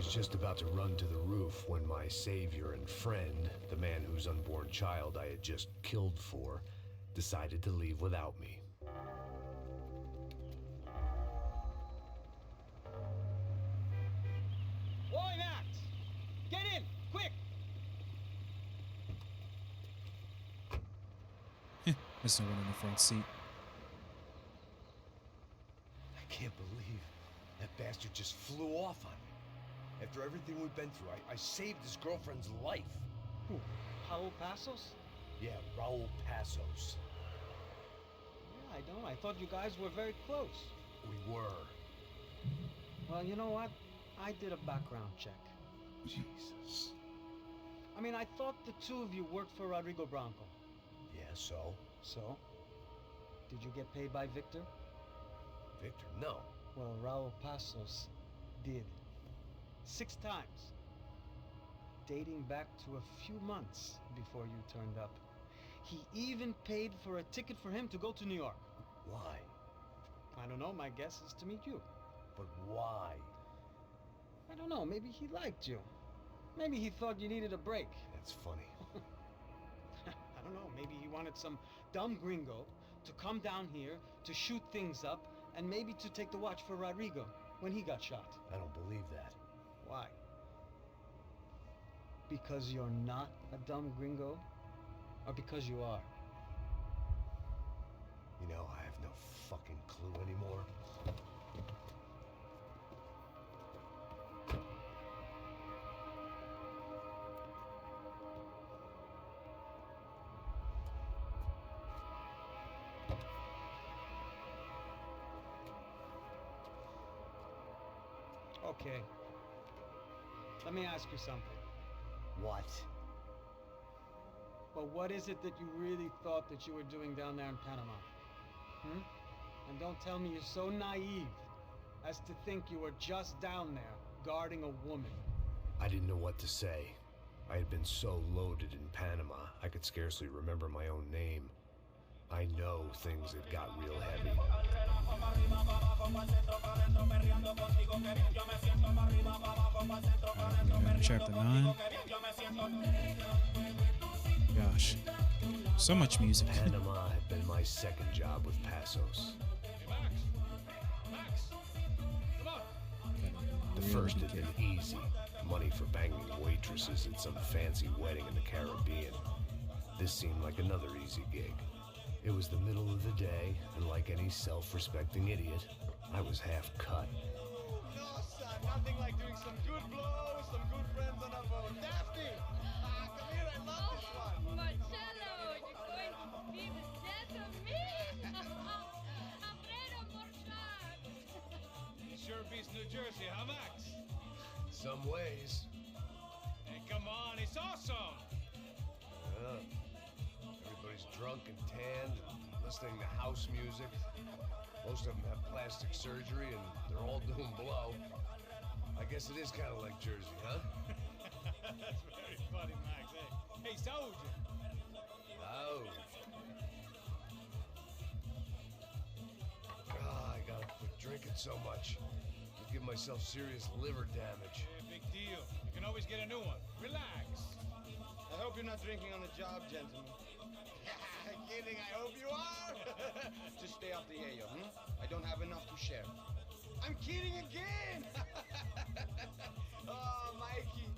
was just about to run to the roof when my savior and friend, the man whose unborn child I had just killed for, decided to leave without me. Boy, Max! Get in! Quick! There's no one in the front seat. I can't believe that bastard just flew off on me. After everything we've been through, I saved his girlfriend's life. Who? Raul Passos? Yeah, Raul Passos. Yeah, I know. I thought you guys were very close. We were. Well, you know what? I did a background check. Jesus. I mean, I thought the two of you worked for Rodrigo Branco. Yeah, so? So? Did you get paid by Victor? Victor, no. Well, Raul Passos did. 6 times. Dating back to a few months before you turned up. He even paid for a ticket for him to go to New York. Why? I don't know, my guess is to meet you. But why? I don't know, maybe he liked you. Maybe he thought you needed a break. That's funny. I don't know, maybe he wanted some dumb gringo to come down here to shoot things up and maybe to take the watch for Rodrigo when he got shot. I don't believe that. Why? Because you're not a dumb gringo? Or because you are? You know, I have no fucking clue anymore. Okay. Let me ask you something. What? Well, what is it that you really thought that you were doing down there in Panama? Hmm? And don't tell me you're so naive as to think you were just down there guarding a woman. I didn't know what to say. I had been so loaded in Panama, I could scarcely remember my own name. I know things had got real heavy. Chapter 9. Gosh. So much music. Panama had been my second job with Passos. The first had been easy. Money for banging waitresses at some fancy wedding in the Caribbean. This seemed like another easy gig. It was the middle of the day, and like any self-respecting idiot, I was half cut. No, son, nothing like doing some good blows, some good friends on a boat. Daphne! Come here, I love this one. Marcello, you're going to be the death of me! Alfredo Morchat! Sure beats New Jersey, huh, Max? Some ways. Hey, come on, it's awesome! Yeah. Everybody's drunk and tanned and listening to house music. Most of them have plastic surgery and they're all doing blow. I guess it is kind of like Jersey, huh? That's very funny, Max. Hey, soldier! Oh. God, I gotta quit drinking so much. I'll give myself serious liver damage. Hey, big deal. You can always get a new one. Relax. I hope you're not drinking on the job, gentlemen. Kidding, I hope you are. Just stay off the yayo, I don't have enough to share. I'm kidding again. Oh, Mikey.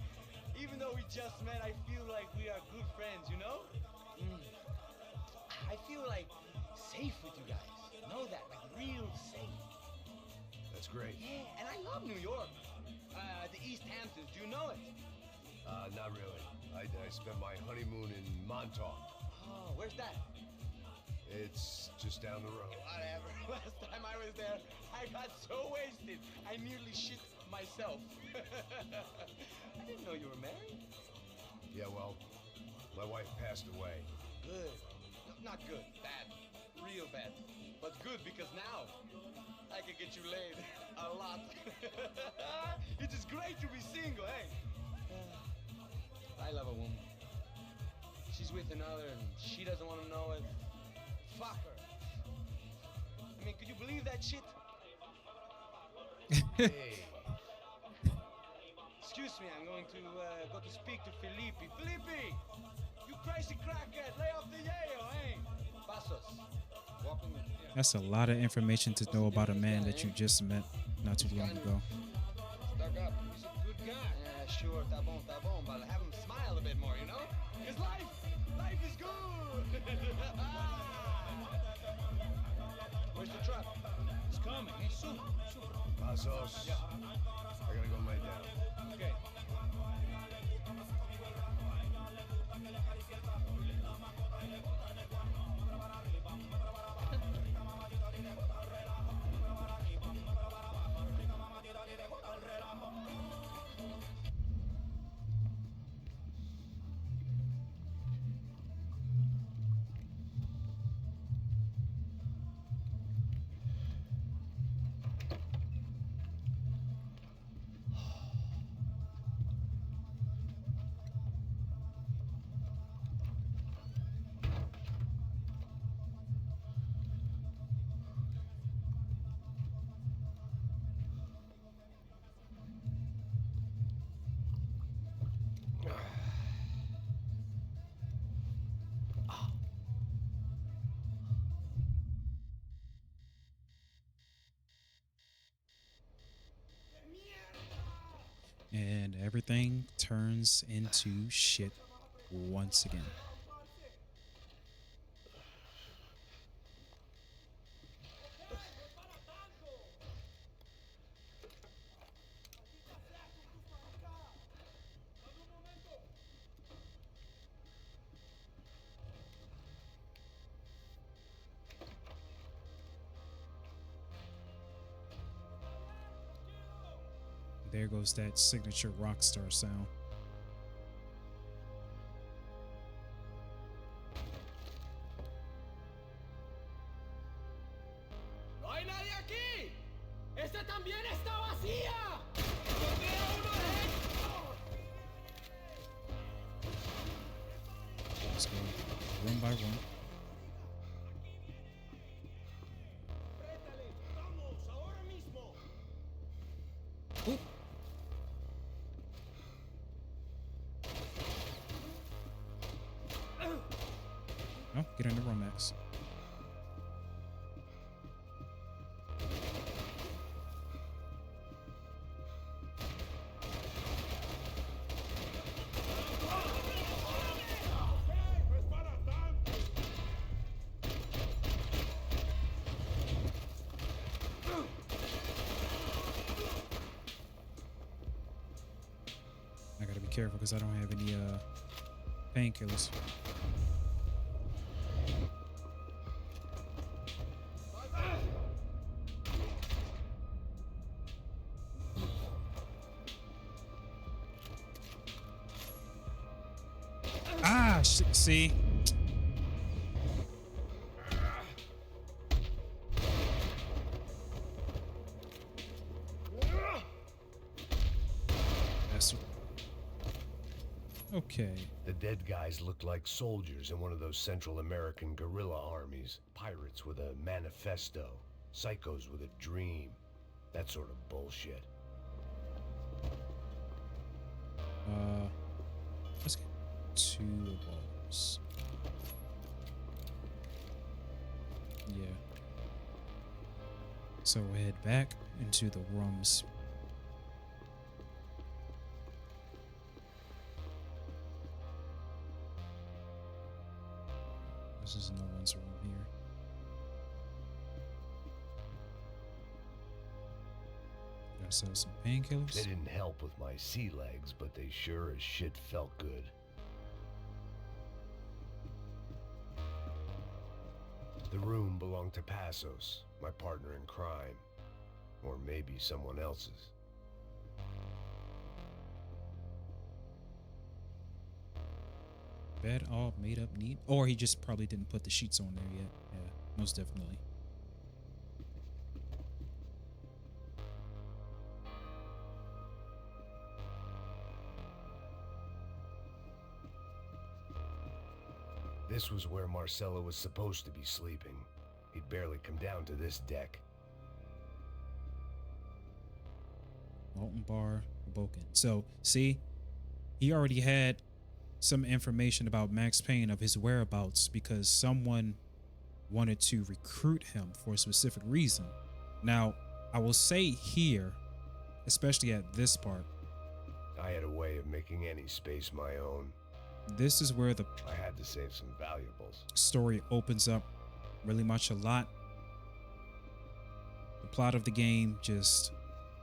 Even though we just met, I feel like we are good friends, you know? I feel like safe with you guys. Know that, like real safe. That's great. Yeah, and I love New York. The East Hamptons, do you know it? Not really. I spent my honeymoon in Montauk. Oh, where's that? It's just down the road. Whatever. Last time I was there, I got so wasted, I nearly shit myself. I didn't know you were married. Yeah, well, my wife passed away. Good. No, not good. Bad. Real bad. But good because now I can get you laid a lot. It is great to be single, hey? I love a woman. She's with another and she doesn't want to know it. Fuck her. I mean, could you believe that shit? Hey. Excuse me, I'm going to go to speak to Felipe. Felipe! You crazy crackhead! Lay off the yayo, eh? Pasos. Walking with him. That's a lot of information to know about a man that you just met not too long ago. Stuck up. He's a good guy. Yeah, sure. Tá bom, but have him smile a bit more, you know? Because life is good! Where's the truck? It's coming. Hey, soon. Pasos. Yeah. I gotta go lay down. Okay. And everything turns into shit once again. There goes that signature Rockstar sound. ¡No hay nadie aquí! ¡Esta también está vacía! ¡Encontré a uno de estos! Let's go one by one. ¡Vamos, ahora mismo! Oop. Oh, get in the romance. I gotta be careful because I don't have any painkillers. Ah, see. That's okay. The dead guys looked like soldiers in one of those Central American guerrilla armies. Pirates with a manifesto. Psychos with a dream. That sort of bullshit. Let's get 2 revolvers. Yeah. So we'll head back into the rooms. This is no one's room here. Gotta sell some painkillers. They didn't help with my sea legs, but they sure as shit felt good. The room belonged to Passos, my partner in crime. Or maybe someone else's. Bed all made up neat. Or he just probably didn't put the sheets on there yet. Yeah, most definitely. This was where Marcelo was supposed to be sleeping. He'd barely come down to this deck. Molten Bar, Hoboken. So, see, he already had some information about Max Payne of his whereabouts because someone wanted to recruit him for a specific reason. Now, I will say here, especially at this part, I had a way of making any space my own. this is where the I had to save some valuables. story opens up really much a lot. The plot of the game just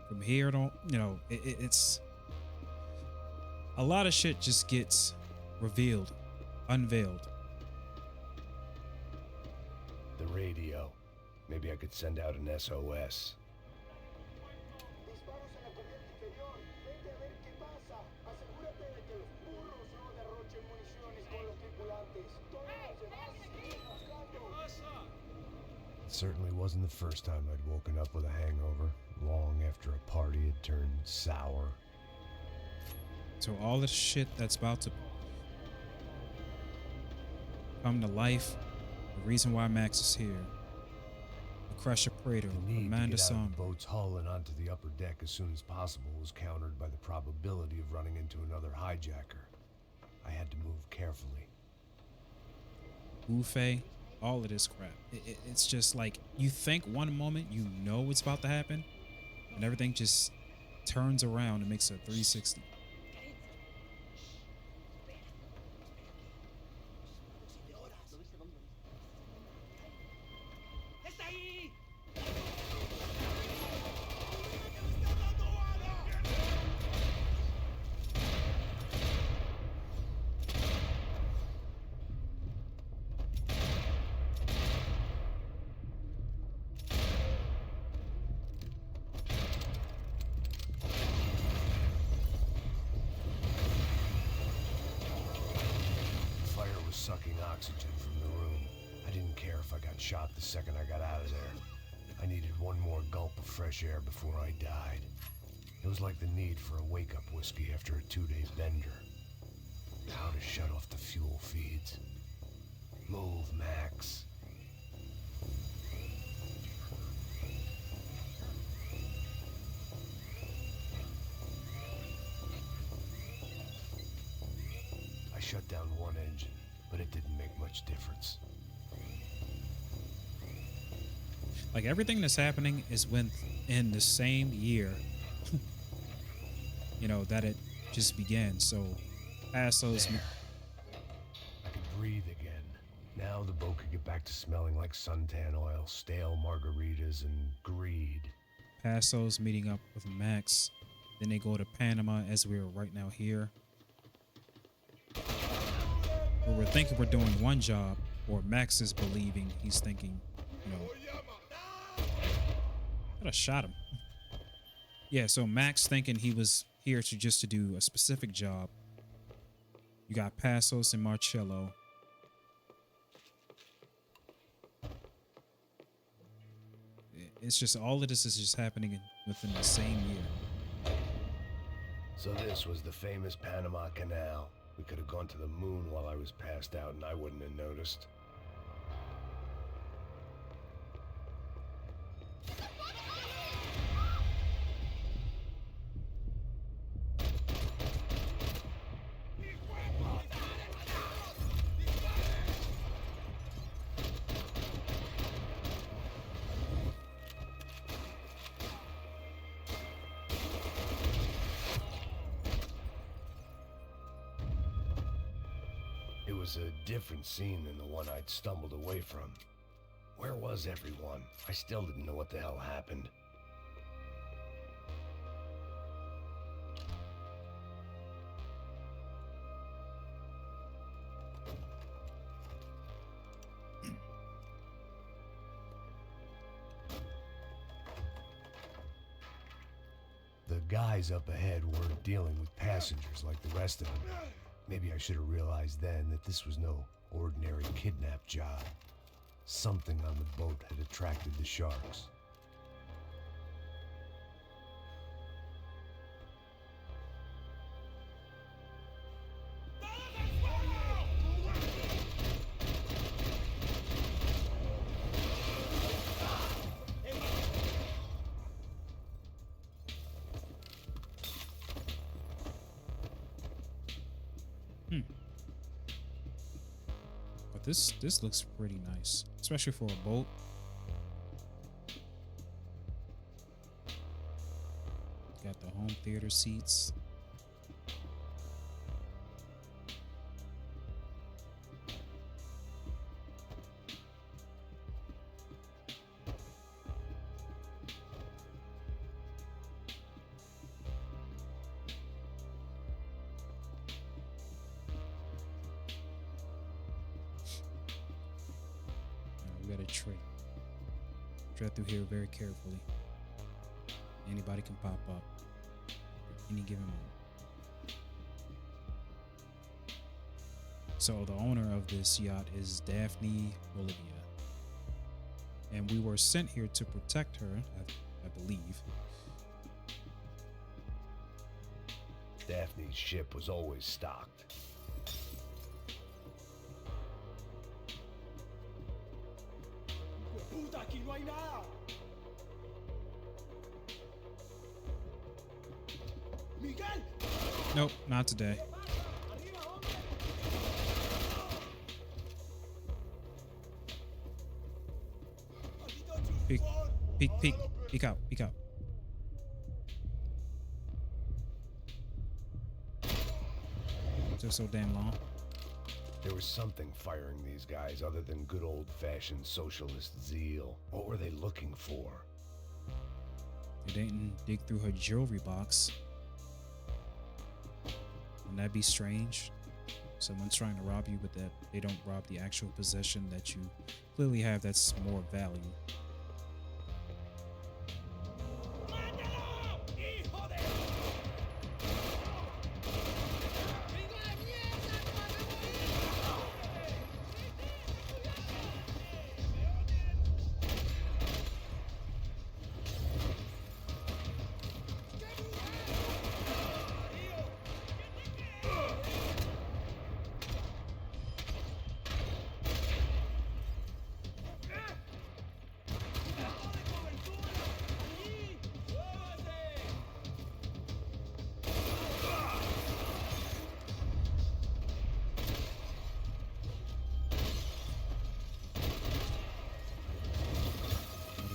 from here to, it's a lot of shit just gets revealed, unveiled. The radio. Maybe I could send out an SOS. Disparos en la cubierta inferior. Vete a ver qué pasa. Asegúrate de que los burros no derrochen municiones con los tripulantes. Todos los demás siguen buscando. It certainly wasn't the first time I'd woken up with a hangover, long after a party had turned sour. So all the shit that's about to come to life, the reason why Max is here, the Crusher Praetor, The need Amanda to get out of Somber. the boat's hull and onto the upper deck as soon as possible was countered by the probability of running into another hijacker. I had to move carefully. Buffet, all of this crap. It's just like you think one moment you know what's about to happen, and everything just turns around and makes a 360. Fire was sucking oxygen from the room. I didn't care if I got shot the second I got out of there. I needed one more gulp of fresh air before I died. It was like the need for a wake-up whiskey after a 2-day bender. How to shut off the fuel feeds. Move, Max. I shut down one engine, but it didn't make much difference. Like everything that's happening is in the same year, that it just began. So past those, I could breathe again. Now the boat could get back to smelling like suntan oil, stale margaritas, and greed. past those meeting up with Max, then they go to Panama as we're right now here. Where we're thinking we're doing one job, or Max is believing he's thinking, I shot him. Yeah, so Max thinking he was here to do a specific job. You got Passos and Marcello. It's just all of this is just happening within the same year. So this was the famous Panama Canal. We could have gone to the moon while I was passed out and I wouldn't have noticed. It was a different scene than the one I'd stumbled away from. Where was everyone? I still didn't know what the hell happened. The guys up ahead weren't dealing with passengers like the rest of them. Maybe I should have realized then that this was no ordinary kidnap job. Something on the boat had attracted the sharks. Hmm. But this looks pretty nice, especially for a boat. Got the home theater seats. We got a tray. Tread through here very carefully. Anybody can pop up at any given moment. So the owner of this yacht is Daphne Bolivia. And we were sent here to protect her, I believe. Daphne's ship was always stocked. ¡Puta, aquí no hay nada! ¡Miguel! Nope, not today. ¡Arriba, hombre! Peek, peek, peek, peek out, peek out. Took so damn long. There was something firing these guys other than good old-fashioned socialist zeal. What were they looking for? They didn't dig through her jewelry box. Wouldn't that be strange? Someone's trying to rob you, but that they don't rob the actual possession that you clearly have that's more value.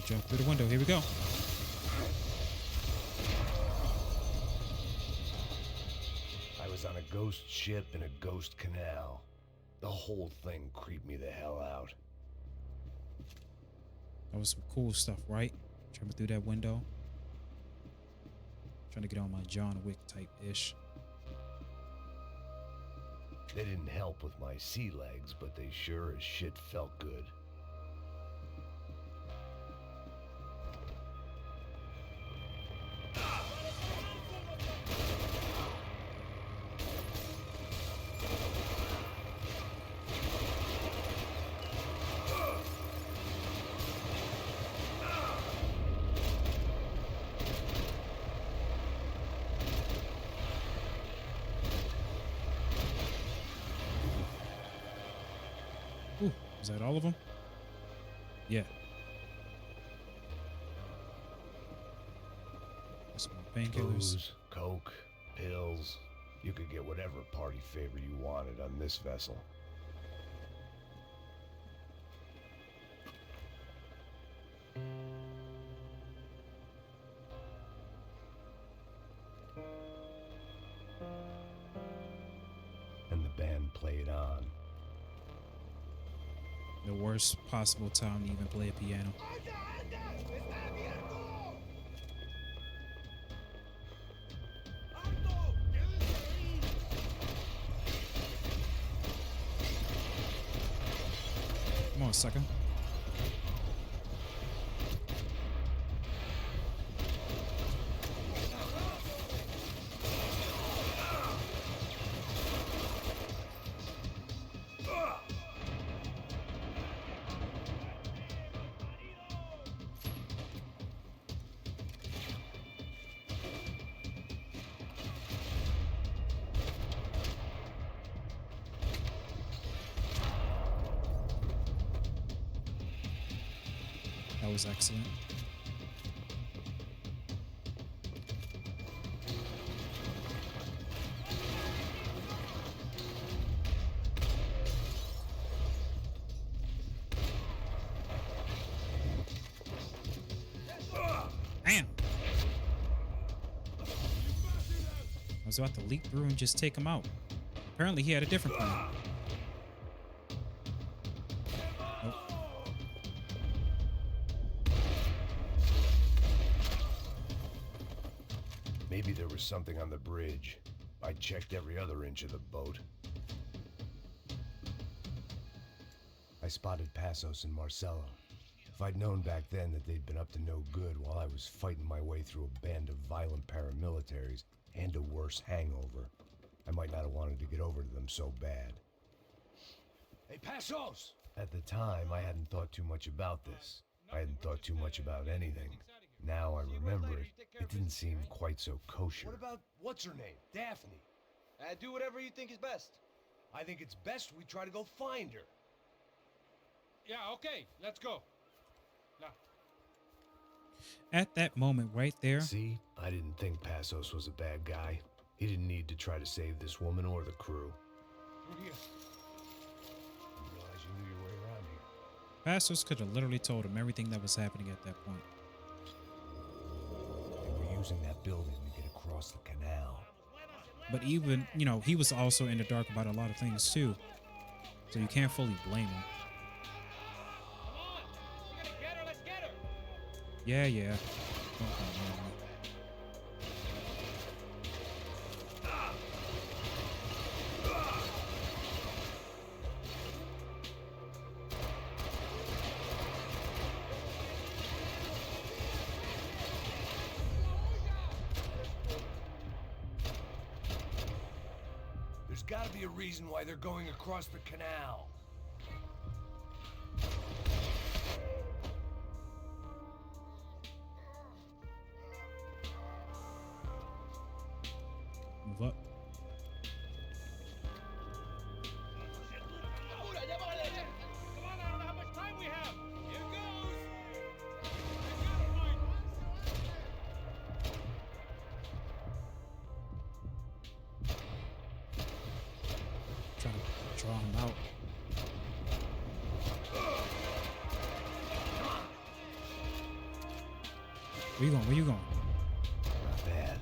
Jump through the window. Here we go. I was on a ghost ship in a ghost canal. The whole thing creeped me the hell out. That was some cool stuff, right? Jumping through that window. Trying to get on my John Wick type-ish. They didn't help with my sea legs, but they sure as shit felt good. Ooh, is that all of them? Yeah. Some painkillers. Booze, coke, pills. You could get whatever party favor you wanted on this vessel. And the band played on. The worst possible time to even play a piano. Come on, sucker. That was excellent. was about to leap through and just take him out. Apparently, he had a different plan. Nope. Maybe there was something on the bridge. I checked every other inch of the boat. I spotted Passos and Marcelo. If I'd known back then that they'd been up to no good while I was fighting my way through a band of violent paramilitaries and a worse hangover, I might not have wanted to get over to them so bad. Hey, Passos! At the time, I hadn't thought too much about this. I hadn't thought too much about anything. Now I remember it, it didn't seem quite so kosher. What about, what's her name? Daphne. Do whatever you think is best. I think it's best we try to go find her. Yeah, okay, let's go. Now. At that moment right there, See, I didn't think Passos was a bad guy. He didn't need to try to save this woman or the crew. Through here. Didn't realize you knew your way around here. Passos could have literally told him everything that was happening at that point. They were using that building to get across the canal. But even, you know, he was also in the dark about a lot of things too. So you can't fully blame him. Come on, we're gonna get her, let's get her. Yeah, yeah. Don't blame me. There's gotta be a reason why they're going across the canal. Move up. Come on, I don't know how much time we have. Here goes. I got her right. Trying to draw him out. Where you going? Where you going? Not bad.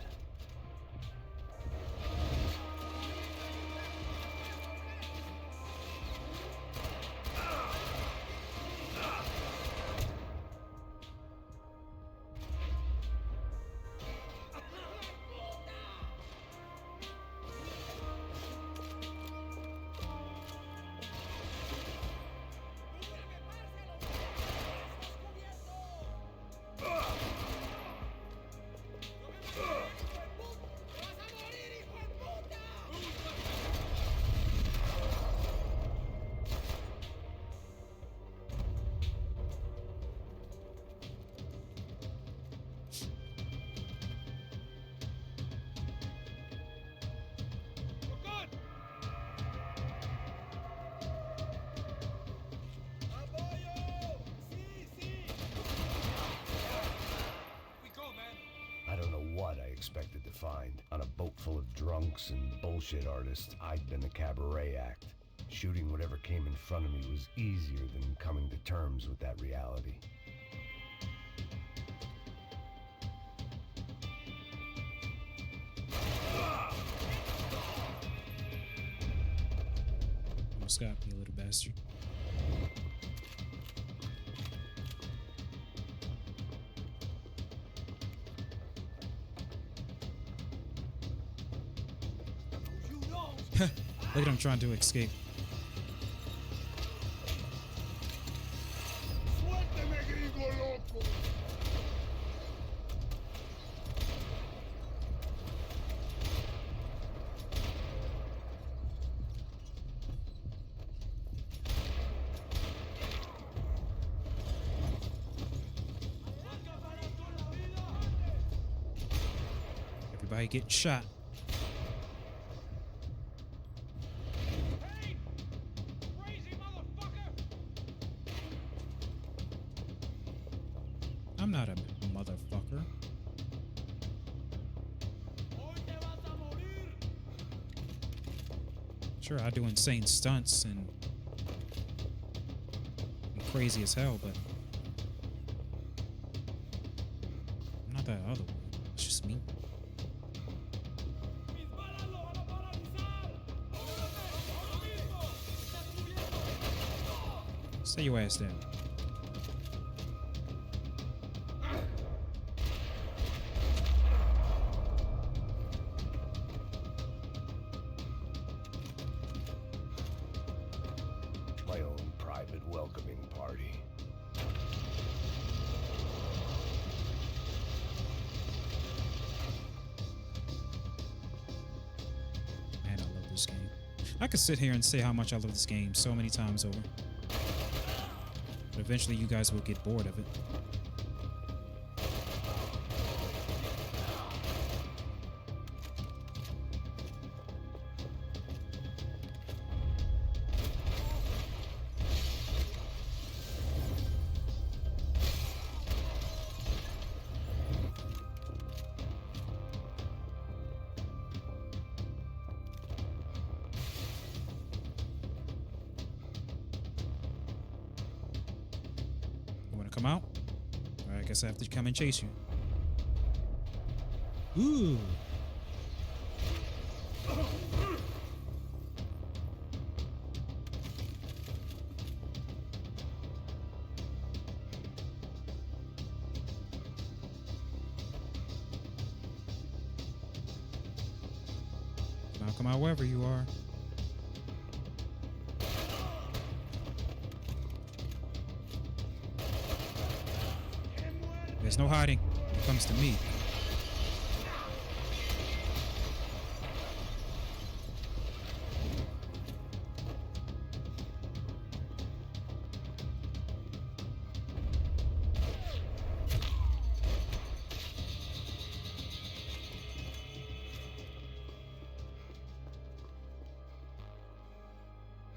We're good. We go, man. I don't know what I expected to find. On a boat full of drunks and bullshit artists, I'd been a cabaret act. Shooting whatever came in front of me was easier than coming to terms with that reality. Almost got me, little bastard. Look at him trying to escape. Suélteme, gringo loco. Everybody getting shot. Hey! Crazy motherfucker! I'm not a motherfucker. Sure, I do insane stunts and I'm crazy as hell, but I'm not that other one. It's just me. Mis manos! Stay your ass down. My own private welcoming party. Man, I love this game. I could sit here and say how much I love this game so many times over. But eventually you guys will get bored of it. Come out? All right, I guess I have to come and chase you. Ooh. Come out wherever you are. There's no hiding when it comes to me.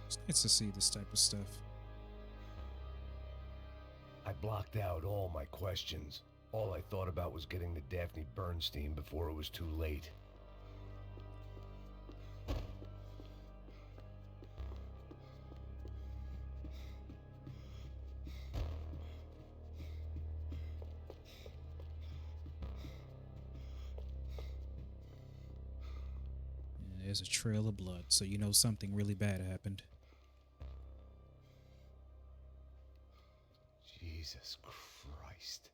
It's nice to see this type of stuff. I blocked out all my questions. All I thought about was getting to Daphne Bernstein before it was too late. And there's a trail of blood, so you know something really bad happened. Jesus Christ.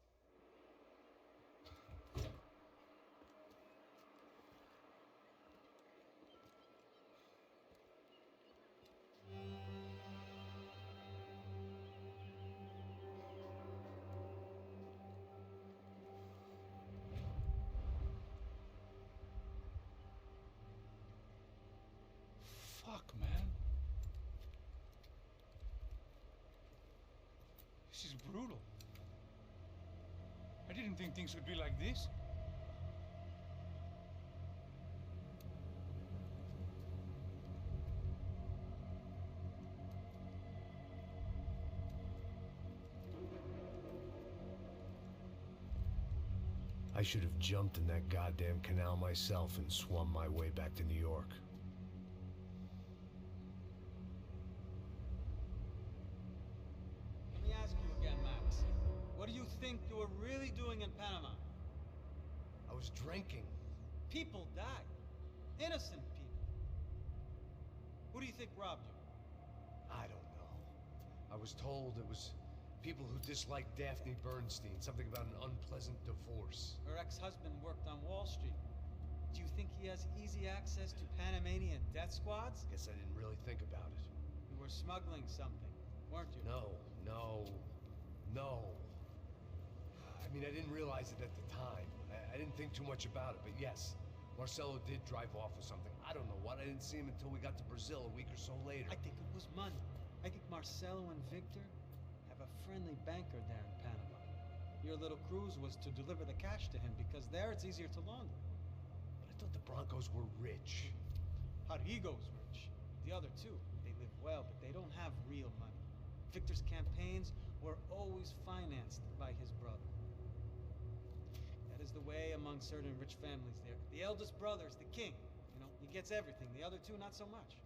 Fuck, man. This is brutal. I didn't think things would be like this. I should have jumped in that goddamn canal myself and swum my way back to New York. Let me ask you again, Max. What do you think you were really doing in Panama? I was drinking. People died. Innocent people. Who do you think robbed you? I don't know. I was told it was people who disliked Daphne Bernstein, something about an unpleasant divorce. Her ex-husband worked on Wall Street. Do you think he has easy access to Panamanian death squads? Guess I didn't really think about it. You were smuggling something, weren't you? No. I mean, I didn't realize it at the time. I didn't think too much about it, but yes, Marcelo did drive off with something. I don't know what. I didn't see him until we got to Brazil a week or so later. I think it was money. I think Marcelo and Victor have a friendly banker there in Panama. Your little cruise was to deliver the cash to him because there it's easier to launder. But I thought the Broncos were rich. Rodrigo's rich. The other two, they live well, but they don't have real money. Victor's campaigns were always financed by his brother. That is the way among certain rich families there. The eldest brother is the king. You know, he gets everything. The other two, not so much.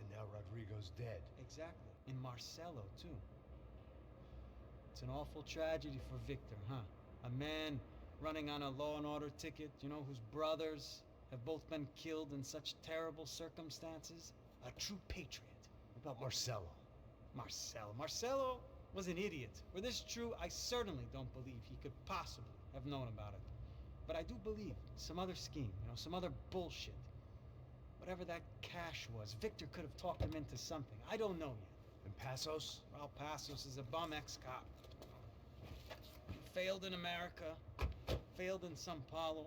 And now Rodrigo's dead. Exactly. And Marcelo, too. It's an awful tragedy for Victor, huh? A man running on a law and order ticket, you know, whose brothers have both been killed in such terrible circumstances. A true patriot. What about Marcelo? Marcelo was an idiot. Were this true, I certainly don't believe he could possibly have known about it. But I do believe some other scheme, some other bullshit. Whatever that cash was, Victor could have talked him into something. I don't know yet. And Passos? Well, Passos is a bum ex-cop. He failed in America, failed in Sao Paulo.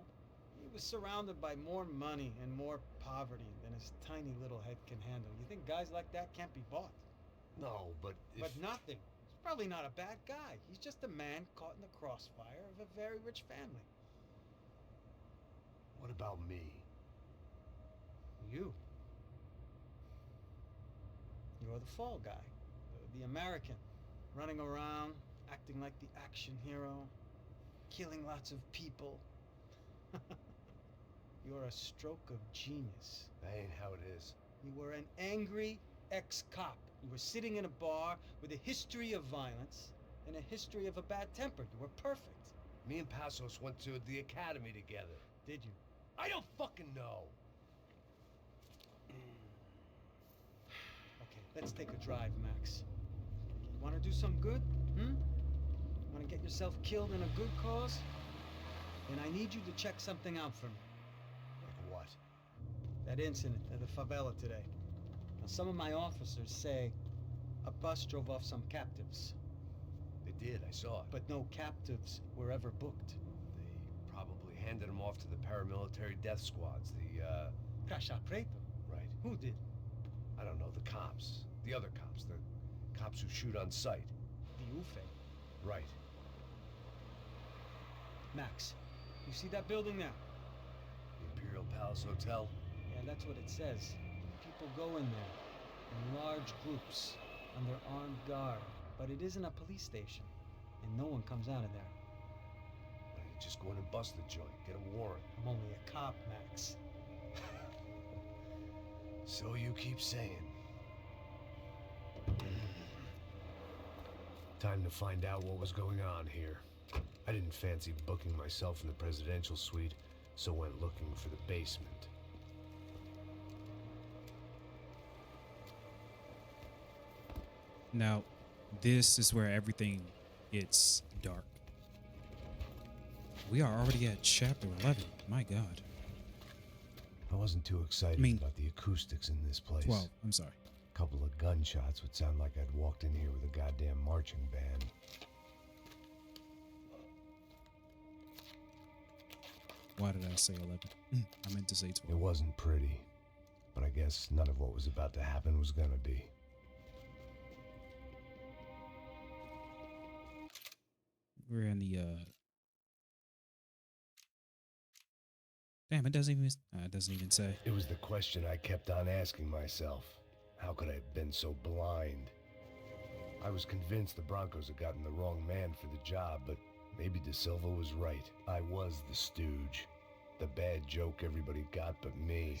He was surrounded by more money and more poverty than his tiny little head can handle. You think guys like that can't be bought? No, but if... But nothing. He's probably not a bad guy. He's just a man caught in the crossfire of a very rich family. What about me? You. You're the fall guy. The American. Running around, acting like the action hero. Killing lots of people. You're a stroke of genius. That ain't how it is. You were an angry ex-cop. You were sitting in a bar with a history of violence and a history of a bad temper. You were perfect. Me and Passos went to the academy together. Did you? I don't fucking know. Okay, let's take a drive, Max. You want to do some good? Want to get yourself killed in a good cause? Then I need you to check something out for me. Like what? That incident at the favela today. Now, some of my officers say a bus drove off some captives. They did, I saw it. But no captives were ever booked. They probably handed them off to the paramilitary death squads, the, Caixa Preto? Right. Who did? I don't know, the cops. The other cops. The cops who shoot on sight. The UFE. Right. Max, you see that building there? The Imperial Palace Hotel? Yeah, that's what it says. People go in there in large groups under armed guard. But it isn't a police station, and no one comes out of there. Why don't you just go in and bust the joint, get a warrant? I'm only a cop, Max. So you keep saying. Time to find out what was going on here. I didn't fancy booking myself in the presidential suite, so went looking for the basement. Now, this is where everything gets dark. We are already at chapter 11. My God. I wasn't too excited about the acoustics in this place. 12, I'm sorry. A couple of gunshots would sound like I'd walked in here with a goddamn marching band. Why did I say 11? I meant to say 12. It wasn't pretty, but I guess none of what was about to happen was gonna be. We're in the damn, it doesn't even say. It was the question I kept on asking myself. How could I have been so blind? I was convinced the Broncos had gotten the wrong man for the job, but maybe De Silva was right. I was the stooge. The bad joke everybody got but me.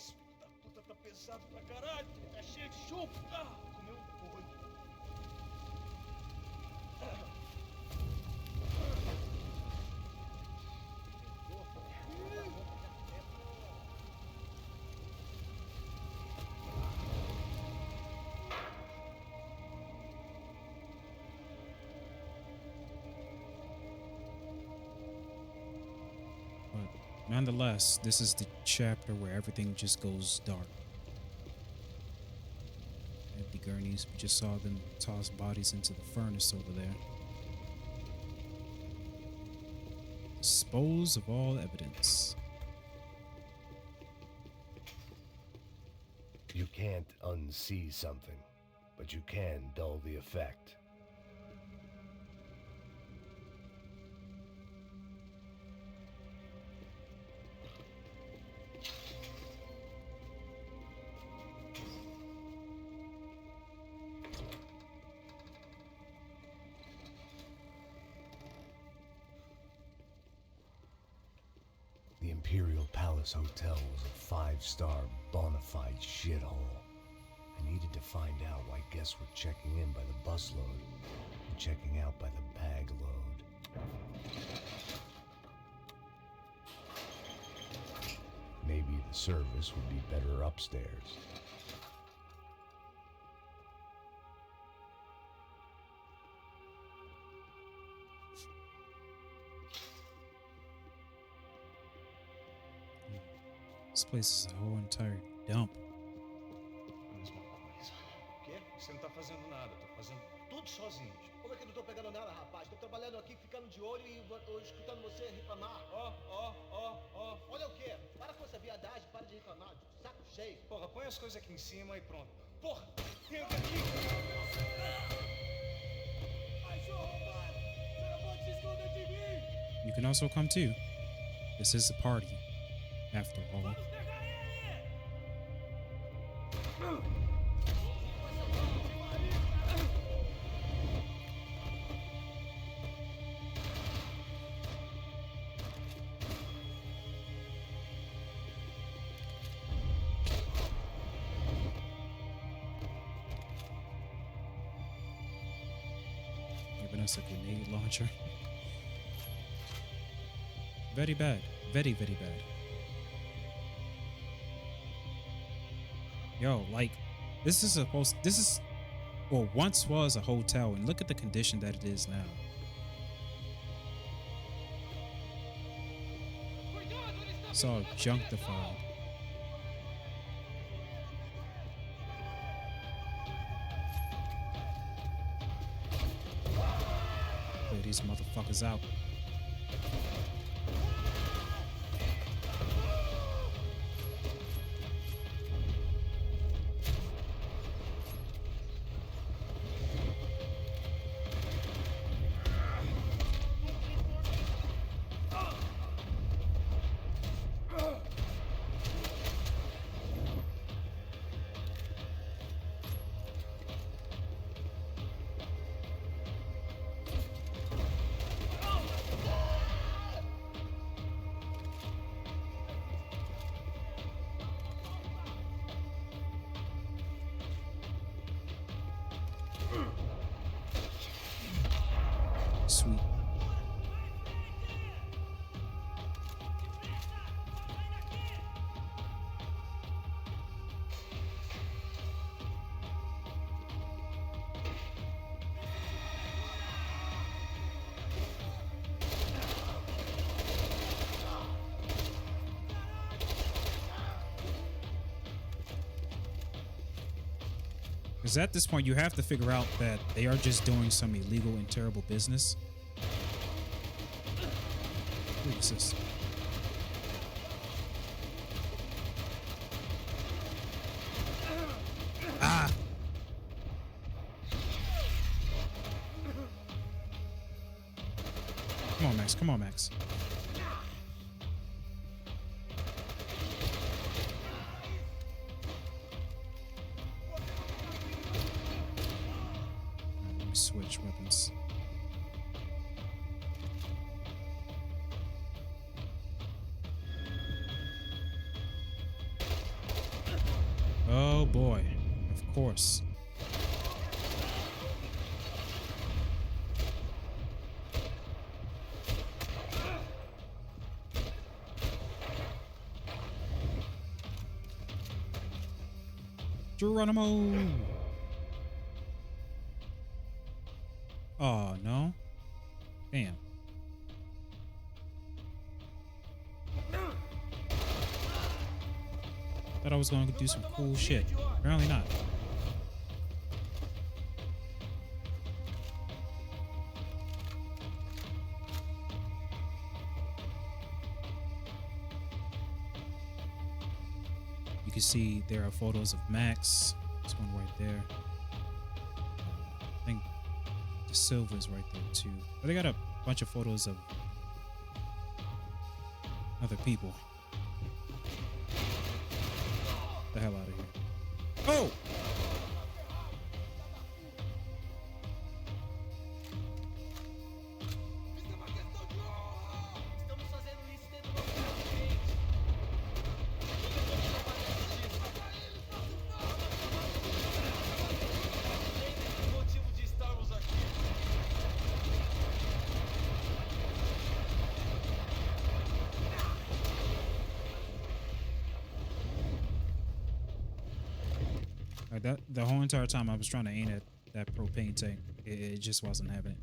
Nonetheless, this is the chapter where everything just goes dark. At the gurneys, we just saw them toss bodies into the furnace over there. Dispose of all evidence. You can't unsee something, but you can dull the effect. The Imperial Palace Hotel was a 5-star bona fide shithole. I needed to find out why guests were checking in by the busload and checking out by the bag load. Maybe the service would be better upstairs. This place is a whole entire dump. Mesma coisa. O quê? Você não tá fazendo nada, tô fazendo tudo sozinho. Como é que eu não tô pegando nada, rapaz? Tô trabalhando aqui, ficando de olho e escutando você reclamar. Ó. Olha o quê? Para com essa viadagem, para de reclamar. Saco cheio. Porra, põe as coisas aqui em cima e pronto. Porra, tem alguém aqui. Ai, seu arrombado! Você não pode se esconder de mim! You can also come too. This is a party, after all. Vamos pegar ele! Giving us a grenade launcher. Very bad. Very, very bad. Yo, like, this is once was a hotel, and look at the condition that it is now. It's all junktified. Clear these motherfuckers out. Sweet. Because at this point, you have to figure out that they are just doing some illegal and terrible business. What is this? Ah! Come on, Max. Come on, Max. Let me switch weapons. Oh boy, of course. Geronimo! Oh no. Damn. Thought I was going to do some cool shit. Apparently not. You can see there are photos of Max. There's one right there. I think the Silva's right there too. But they got a bunch of photos of other people. The hell out of here. Oh! Estamos fazendo isso dentro do nosso ambiente. O motivo de estarmos aqui. Like that, the whole entire time I was trying to aim at that propane tank. It just wasn't having it.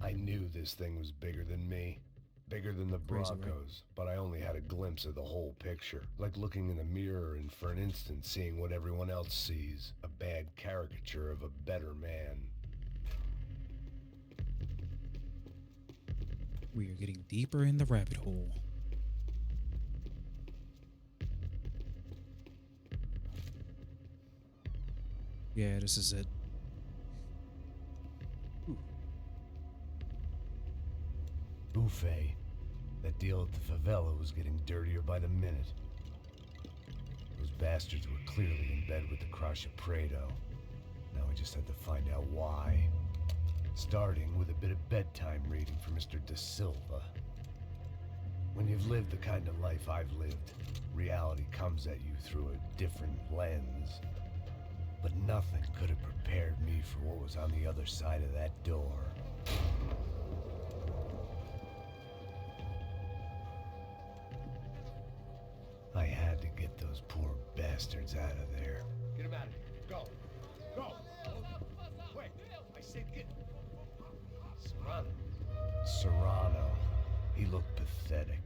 I knew this thing was bigger than me. Bigger than the Crazy, right? Broncos, but I only had a glimpse of the whole picture. Like looking in a mirror and for an instant seeing what everyone else sees. A bad caricature of a better man. We are getting deeper in the rabbit hole. Yeah, this is it. Buffet. That deal at the favela was getting dirtier by the minute. Those bastards were clearly in bed with the Crusher Prado. Now I just had to find out why. Starting with a bit of bedtime reading for Mr. De Silva. When you've lived the kind of life I've lived, reality comes at you through a different lens. But nothing could have prepared me for what was on the other side of that door. I had to get those poor bastards out of there. Get him out of here. Go. Go. Wait. I said get... Serrano. Serrano. He looked pathetic.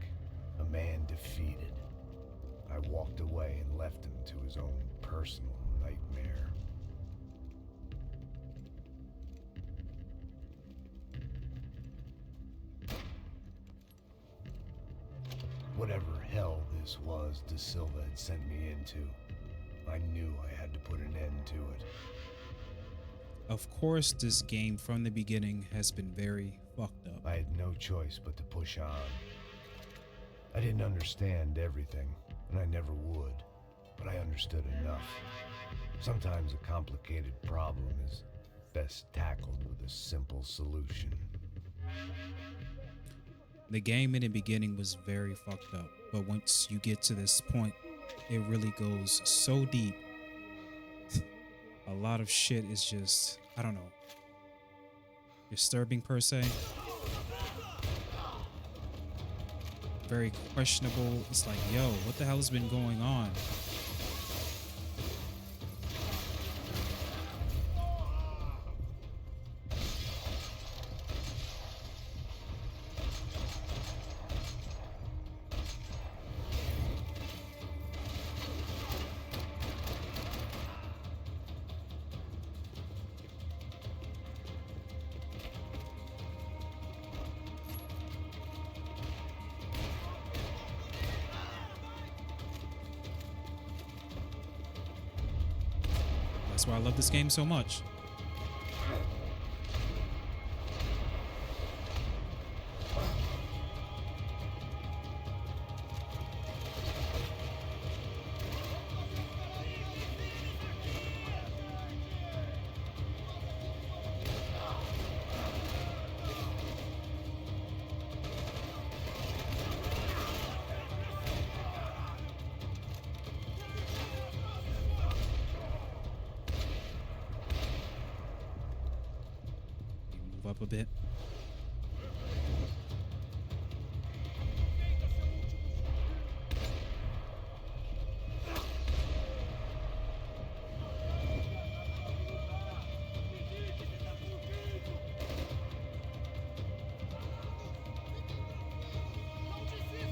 A man defeated. I walked away and left him to his own personal nightmare. Whatever hell this was De Silva had sent me into, I knew I had to put an end to it. Of course, this game from the beginning has been very fucked up. I had no choice but to push on. I didn't understand everything, and I never would, but I understood enough. Sometimes a complicated problem is best tackled with a simple solution. The game in the beginning was very fucked up, but once you get to this point, it really goes so deep. A lot of shit is just, I don't know, disturbing per se. Very questionable. It's like, yo, what the hell has been going on? That's why I love this game so much. Move up a bit.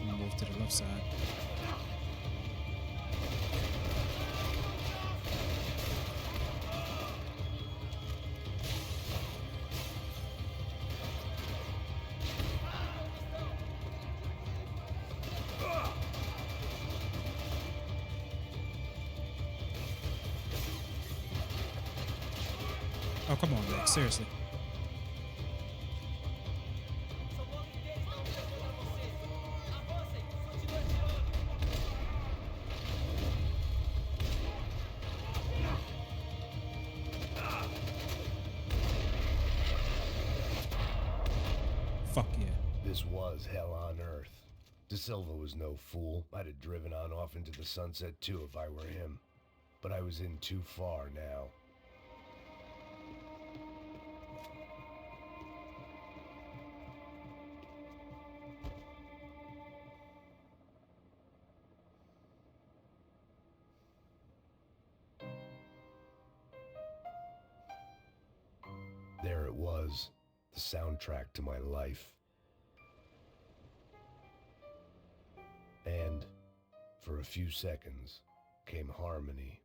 Move to the left side. Oh, come on, Rick. Seriously. Fuck yeah. This was hell on earth. De Silva was no fool. I'd have driven on off into the sunset too if I were him. But I was in too far now. There it was, the soundtrack to my life. And for a few seconds came harmony.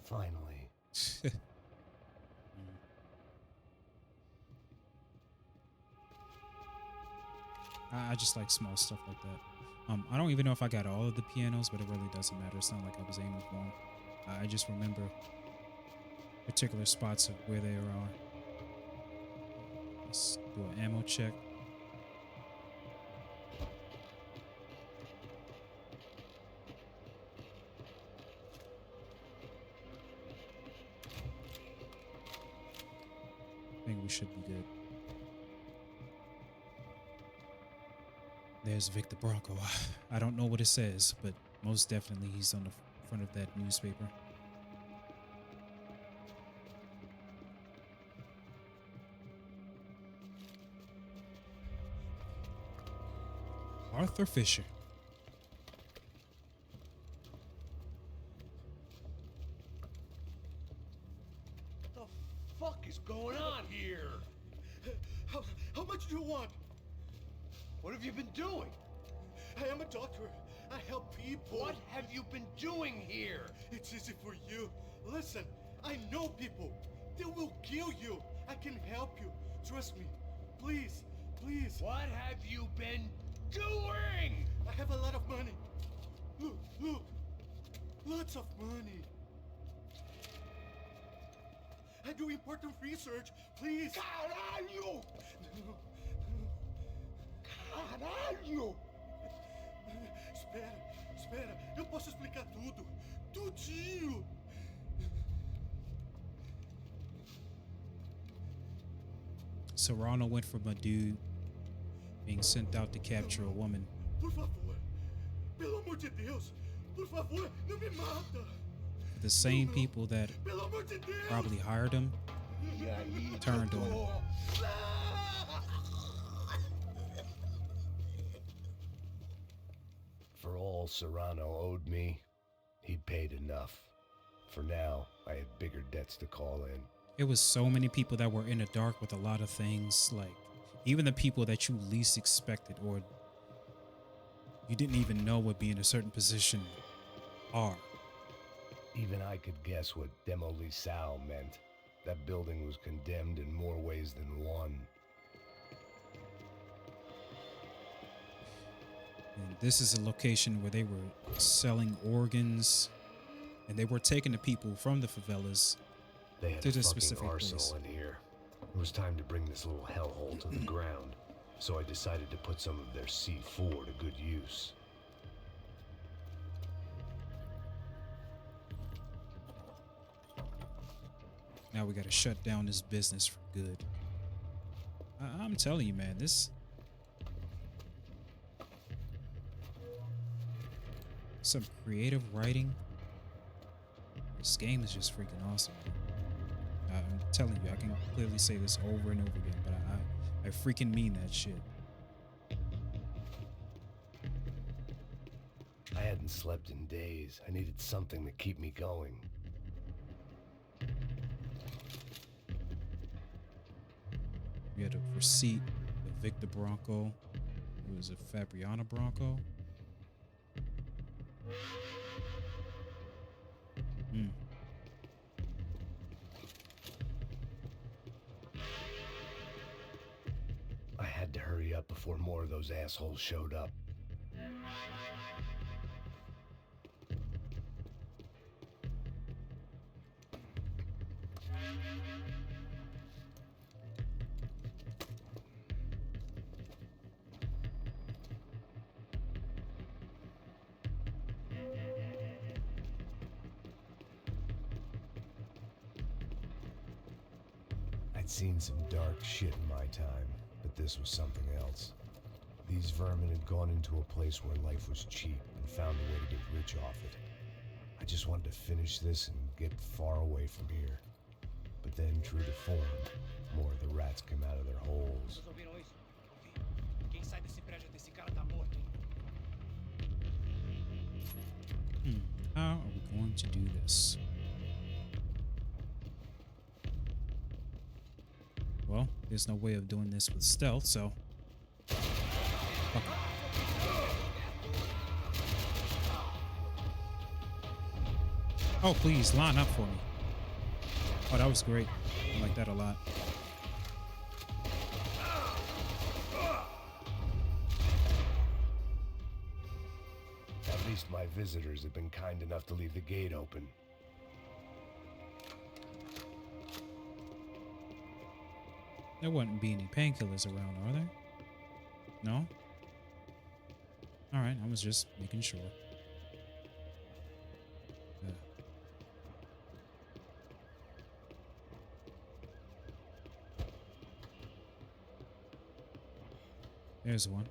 Finally. I just like small stuff like that. I don't even know if I got all of the pianos, but it really doesn't matter. It's not like I was aiming for them. I just remember particular spots of where they are. Let's do an ammo check. I think we should be good. There's Victor Bronco. I don't know what it says, but most definitely he's on the front of that newspaper. Arthur Fisher. What the fuck is going on here? How much do you want? What have you been doing? I am a doctor. I help people. What have you been doing here? It's easy for you. Listen, I know people. They will kill you. I can help you. Trust me. Please, please. What have you been doing? I have a lot of money. Look, look. Lots of money. I do important research. Please. Caralho! No. Caralho! Espera. Eu posso explicar tudo. Tudinho. Serrano went from a dude being sent out to capture a woman. Por favor. Pelo amor de Deus. Por favor, não me mata. The same people that Pelo amor de Deus. probably hired him turned on him. For all Serrano owed me, he'd paid enough. For now, I had bigger debts to call in. It was so many people that were in the dark with a lot of things, like even the people that you least expected or you didn't even know would be in a certain position are. Even I could guess what Demolisal meant. That building was condemned in more ways than one. And this is a location where they were selling organs and they were taking the people from the favelas They had to a this fucking specific arsenal place. in here. It was time to bring this little hellhole to the ground, so I decided to put some of their C4 to good use. Now we gotta shut down this business for good. I'm telling you, man, this some creative writing. This game is just freaking awesome, man. I'm telling you, I can clearly say this over and over again, but I freaking mean that shit. I hadn't slept in days. I needed something to keep me going. We had a receipt of Victor Bronco. It was a Fabriana Bronco. I had to hurry up before more of those assholes showed up. I'd seen some dark shit in my time, but this was something else. These vermin had gone into a place where life was cheap and found a way to get rich off it. I just wanted to finish this and get far away from here. But then, true to form, more of the rats came out of their holes. Vocês ouviram isso? Quem sai desse prédio desse cara tá morto, hein? How are we going to do this? Well, there's no way of doing this with stealth, so... Fuck it. Oh, please, line up for me. Oh, that was great. I like that a lot. At least my visitors have been kind enough to leave the gate open. There wouldn't be any painkillers around, are there? No? Alright, I was just making sure. Yeah. There's one.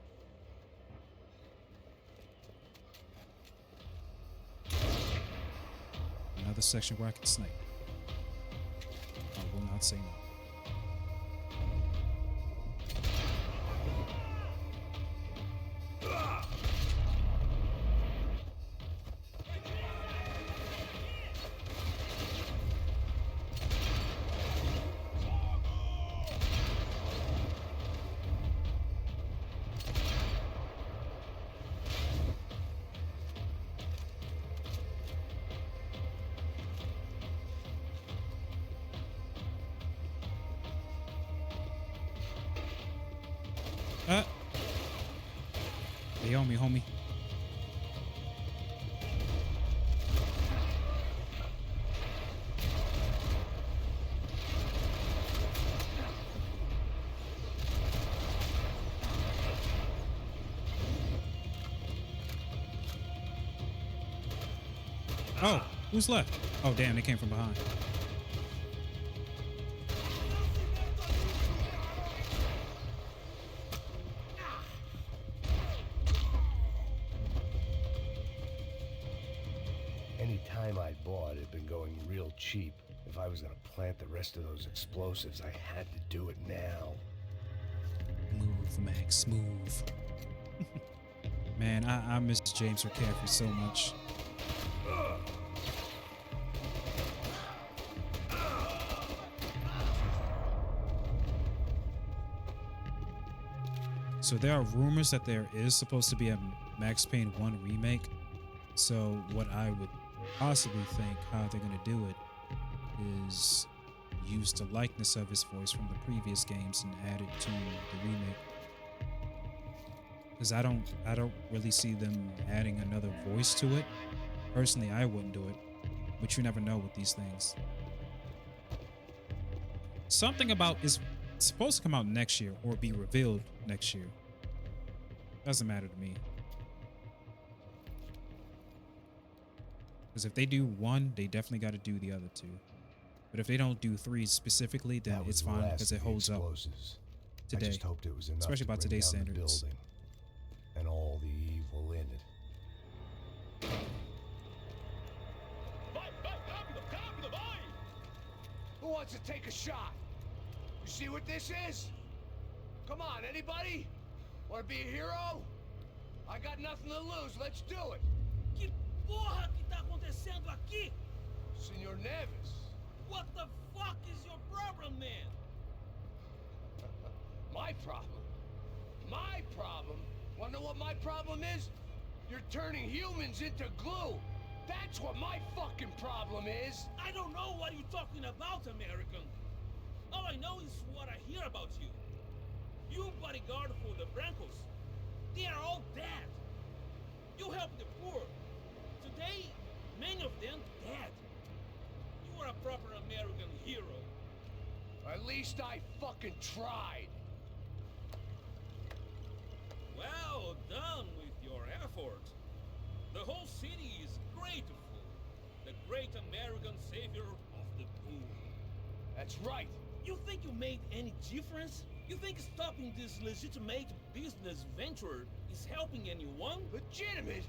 Another section where I can snipe. I will not say no. They owe me, homie. Oh, who's left? Oh, damn, they came from behind. Any time I bought had been going real cheap. If I was gonna plant the rest of those explosives, I had to do it now. Move, Max, move. Man, I miss James McCaffrey so much. So there are rumors that there is supposed to be a Max Payne 1 remake. So what I would possibly think how they're going to do it is use the likeness of his voice from the previous games and add it to the remake. Because I don't really see them adding another voice to it. Personally, I wouldn't do it, but you never know with these things. Something about is supposed to come out next year or be revealed next year. Doesn't matter to me. Because if they do one, they definitely got to do the other two. But if they don't do 3 specifically, then it's fine because it holds up today. I just hoped it was enough Especially to by bring today's down the standards. building and all the evil in it. Who wants to take a shot? You see what this is? Come on, anybody? Want to be a hero? I got nothing to lose. Let's do it. Que porra que tá acontecendo aqui? Senor Neves. What the fuck is your problem, man? My problem? My problem? Wanna know what my problem is? You're turning humans into glue. That's what my fucking problem is. I don't know what you're talking about, American. All I know is what I hear about you. You bodyguard for the Brancos. They are all dead. You help the poor. Today, many of them dead. You are a proper American hero. At least I fucking tried. Well done with your effort. The whole city is grateful. The great American savior of the poor. That's right. You think you made any difference? You think stopping this legitimate business venture is helping anyone? Legitimate?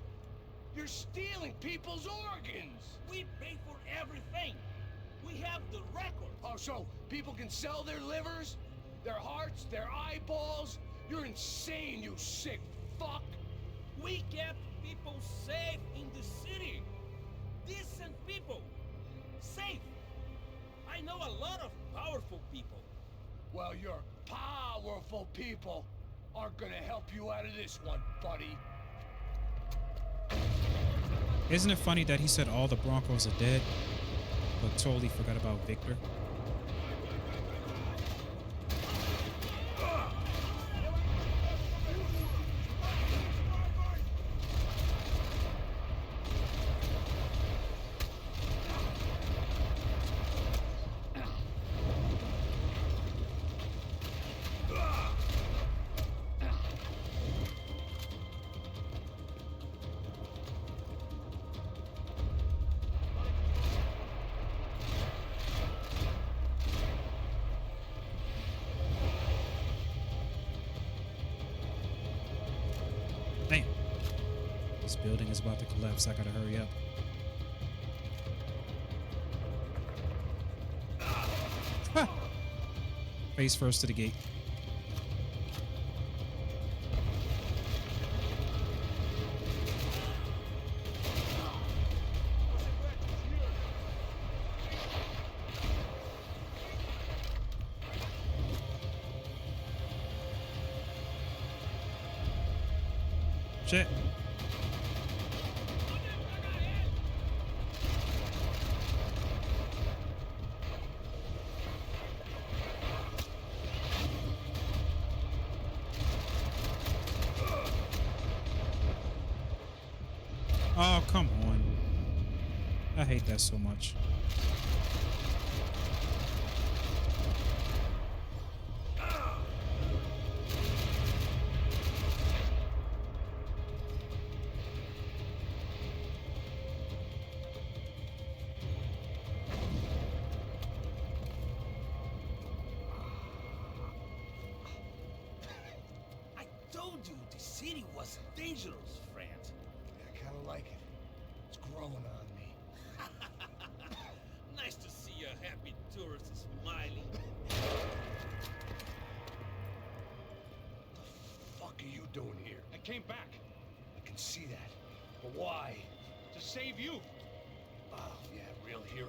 You're stealing people's organs. We pay for everything. We have the record. Oh, so people can sell their livers, their hearts, their eyeballs? You're insane, you sick fuck. We kept people safe in the city. decent people. Safe. I know a lot of powerful people. Well, your powerful people aren't gonna help you out of this one, buddy. Isn't it funny that he said all the Broncos are dead, but totally forgot about Victor? Damn. This building is about to collapse. I gotta hurry up. Ha! Face first to the gate. Shit. Oh, come on. I hate that so much. I told you the city was dangerous, friend. I kinda like it. It's growing on me. Nice to see a happy tourist smiling. The fuck are you doing here? I came back I can see that. But why? to save you. Oh, yeah, real hero.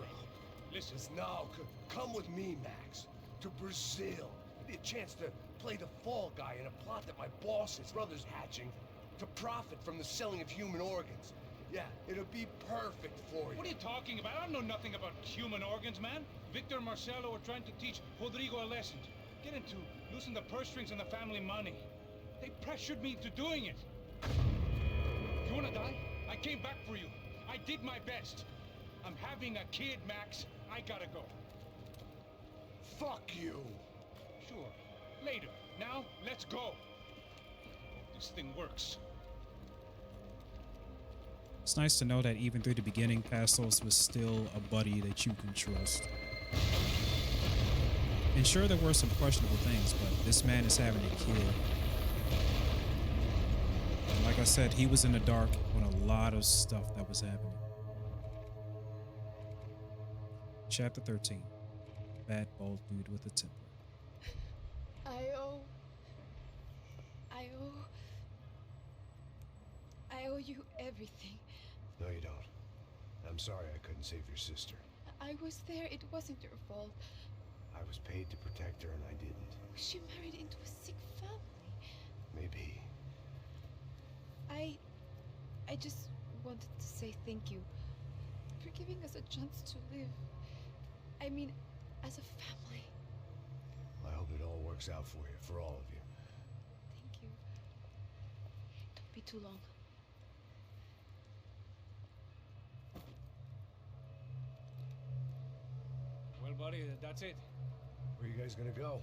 Listen, No, come with me, Max. To Brazil. Be a chance to play the fall guy in a plot that my boss's brother's hatching to profit from the selling of human organs. Yeah, it'll be perfect for you. what are you talking about? I know nothing about human organs, man. Victor and Marcelo are trying to teach Rodrigo a lesson. Get into losing the purse strings and the family money. They pressured me into doing it. You wanna die? I came back for you. I did my best. I'm having a kid, Max. I gotta go. Fuck you. Sure. Later. Now, let's go. Hope this thing works. It's nice to know that even through the beginning, Pastos was still a buddy that you can trust. And sure, there were some questionable things, but this man is having a kid. And like I said, he was in the dark on a lot of stuff that was happening. Chapter 13. Bad bald dude with a temper. I owe you everything. No, you don't. I'm sorry I couldn't save your sister. I was there. It wasn't your fault. I was paid to protect her and I didn't. She married into a sick family. Maybe. I just wanted to say thank you for giving us a chance to live. I mean, as a family. I hope it all works out for you, for all of you. Thank you. Don't be too long. Well, buddy, that's it. Where are you guys gonna go?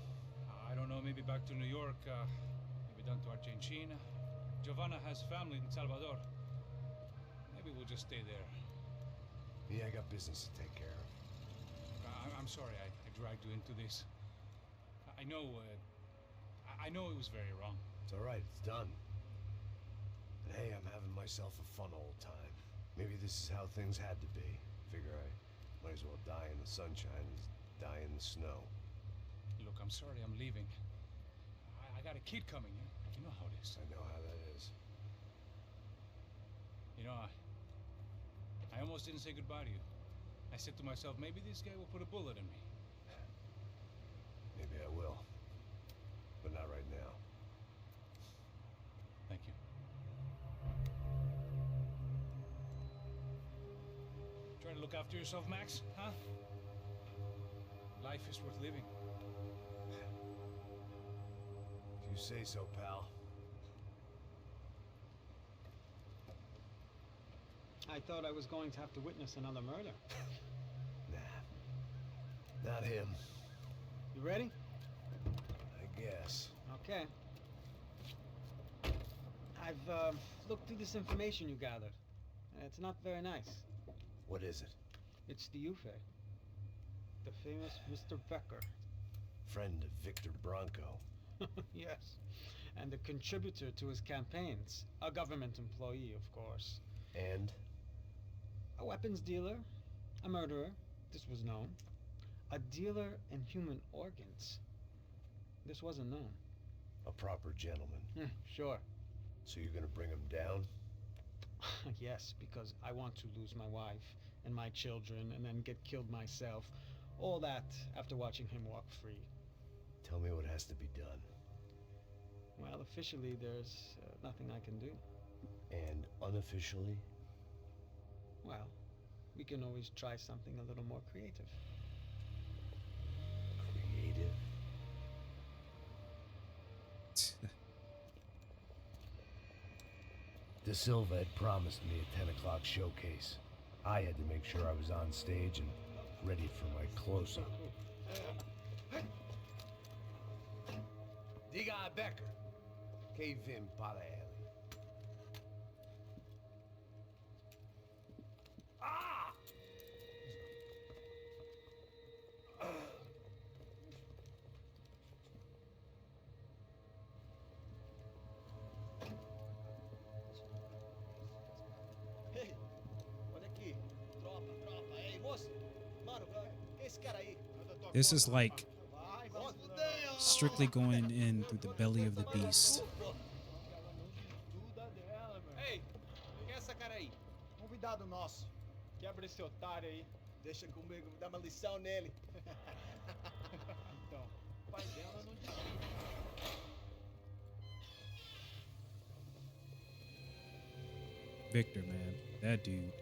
I don't know, maybe back to New York, maybe down to Argentina. Giovanna has family in Salvador. Maybe we'll just stay there. Me, I got business to take care of. I'm sorry I dragged you into this. I know it was very wrong. It's all right, it's done. And hey, I'm having myself a fun old time. Maybe this is how things had to be. Figure I might as well die in the sunshine as die in the snow. Look, I'm sorry I'm leaving. I got a kid coming. You know how it is. I know how that is. You know, I almost didn't say goodbye to you. I said to myself, maybe this guy will put a bullet in me. Maybe I will. But not right now. Thank you. Try to look after yourself, Max, huh? Life is worth living. If you say so, pal. I thought I was going to have to witness another murder. Nah. Not him. You ready? I guess. Okay. I've looked through this information you gathered. It's not very nice. What is it? It's the Ufe. The famous Mr. Becker. Friend of Victor Bronco. Yes. And a contributor to his campaigns. A government employee, of course. And? A weapons dealer. A murderer. This was known. A dealer in human organs. This wasn't known. A proper gentleman. Sure. So you're gonna bring him down? Yes, because I want to lose my wife and my children and then get killed myself. All that after watching him walk free. Tell me what has to be done. Well, officially, there's nothing I can do. And unofficially? Well, we can always try something a little more creative. Creative? De Silva had promised me a 10 o'clock showcase. I had to make sure I was on stage and ready for my close-up. Diga a Becker. Que vim para ele. Ah! Ei, olha aqui. Tropa. Ei, moço. Mano, esse cara aí. This is like Vai, fudeu. strictly going in through the belly of the beast. Ei, quem é essa cara aí? Convidado nosso. Quebra esse otário aí. Deixa comigo, me dá uma lição nele. Então, o pai dela não disse. Victor, man, that dude.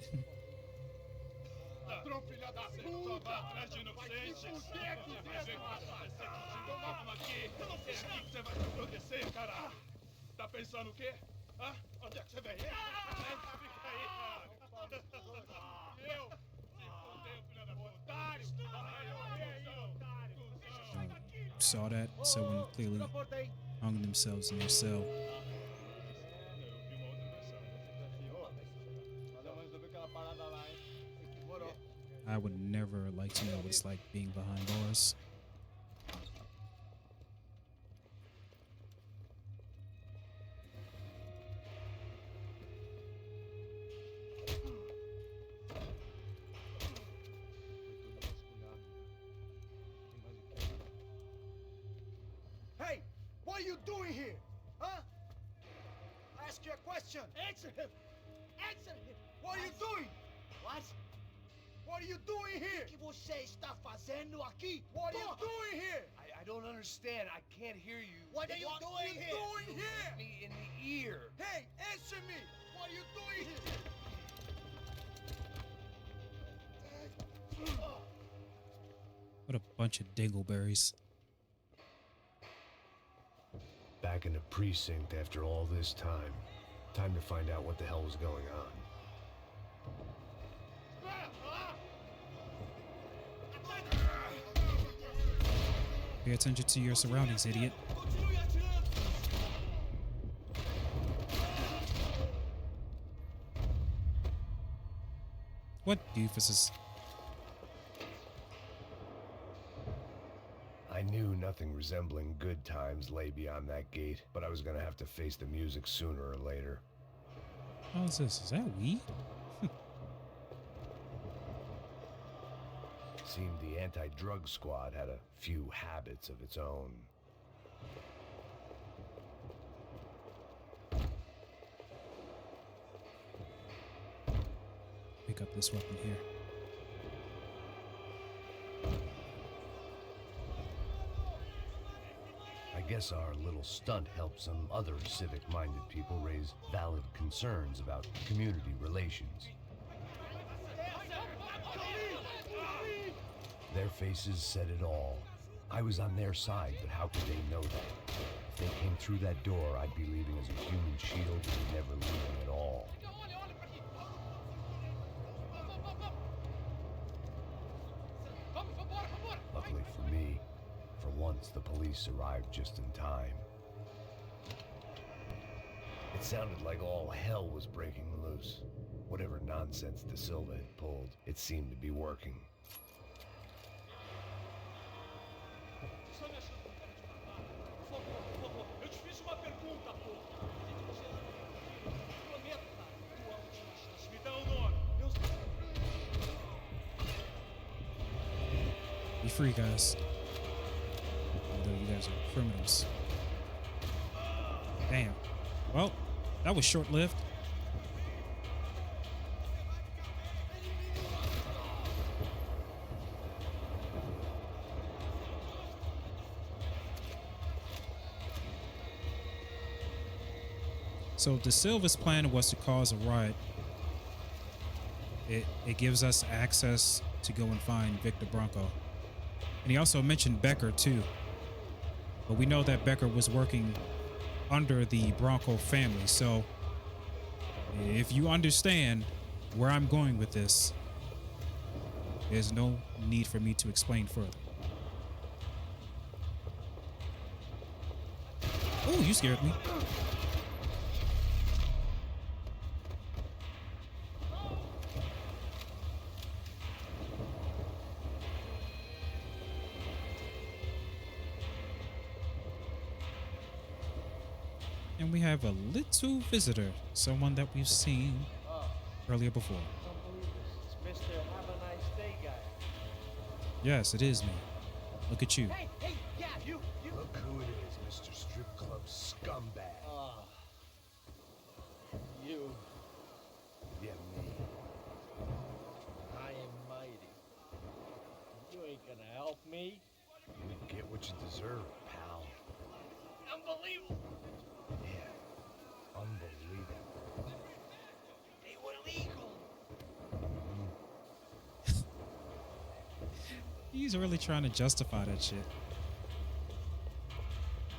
Ladrão, filha da puta! Vai atrás de inocentes! Vamos aqui! Eu não sei aqui que você vai acontecer, cara! Tá pensando o quê? Hã? Onde é que você vem? Fica aí, cara! Eu? Se fodeu, filha da puta! Otário! Saw that someone clearly hung themselves in their cell. I would never like to know what it's like being behind bars. Hey! What are you doing here? Huh? I ask you a question! Answer him! Answer him! What are you doing? What? What are you doing here? O que você está fazendo aqui? What are you doing here? I don't understand. I can't hear you. What are you doing here? Doing here? Me in the ear. Hey, answer me! What are you doing here? What a bunch of dingleberries. Back in the precinct after all this time. Time to find out what the hell was going on. Pay attention to your surroundings, idiot. Continue atirando! What doofuses? I knew nothing resembling good times lay beyond that gate, but I was gonna have to face the music sooner or later. How is this? Is that weed? Seemed the anti-drug squad had a few habits of its own. Pick up this weapon here. I guess our little stunt helped some other civic-minded people raise valid concerns about community relations. Their faces said it all. I was on their side, but how could they know that? If they came through that door, I'd be leaving as a human shield and never leaving at all. Luckily for me, for once the police arrived just in time. It sounded like all hell was breaking loose. Whatever nonsense De Silva had pulled, it seemed to be working. Eu te fiz uma pergunta, pô. Prometo, cara, tua última chance. Me dá um nome. Be free, guys. Although you guys are criminals. Damn. Well, that was short-lived. So De Silva's plan was to cause a riot. It gives us access to go and find Victor Bronco. And he also mentioned Becker too. But we know that Becker was working under the Bronco family. So if you understand where I'm going with this, there's no need for me to explain further. Oh, you scared me. And we have a little visitor, someone that we've seen earlier before. Don't believe this. It's Mr. Have a Nice Day guy. Yes, it is me. Look at you. Hey, yeah, you. Look who it is, Mr. Strip Club scumbag. You. Yeah, me. I am mighty. You ain't gonna help me. You get what you deserve, pal. Unbelievable. Yeah, unbelievable. They were legal. He's really trying to justify that shit.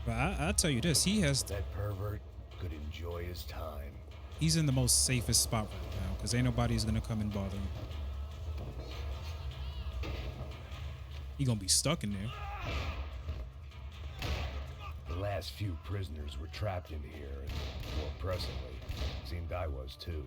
But I'll tell you this, he has, That pervert could enjoy his time. he's in the most safest spot right now because ain't nobody's gonna come and bother him. He gonna be stuck in there. The last few prisoners were trapped in here, and more presently, seemed I was too.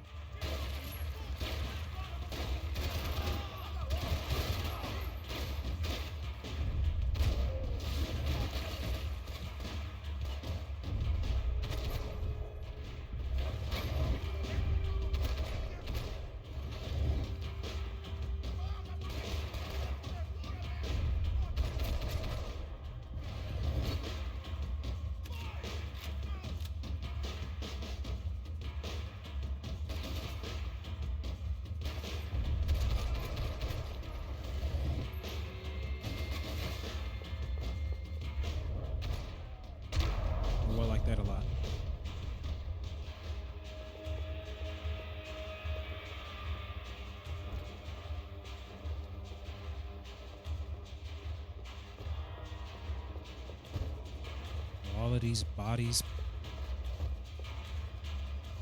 Oh, I like that a lot. All of these bodies,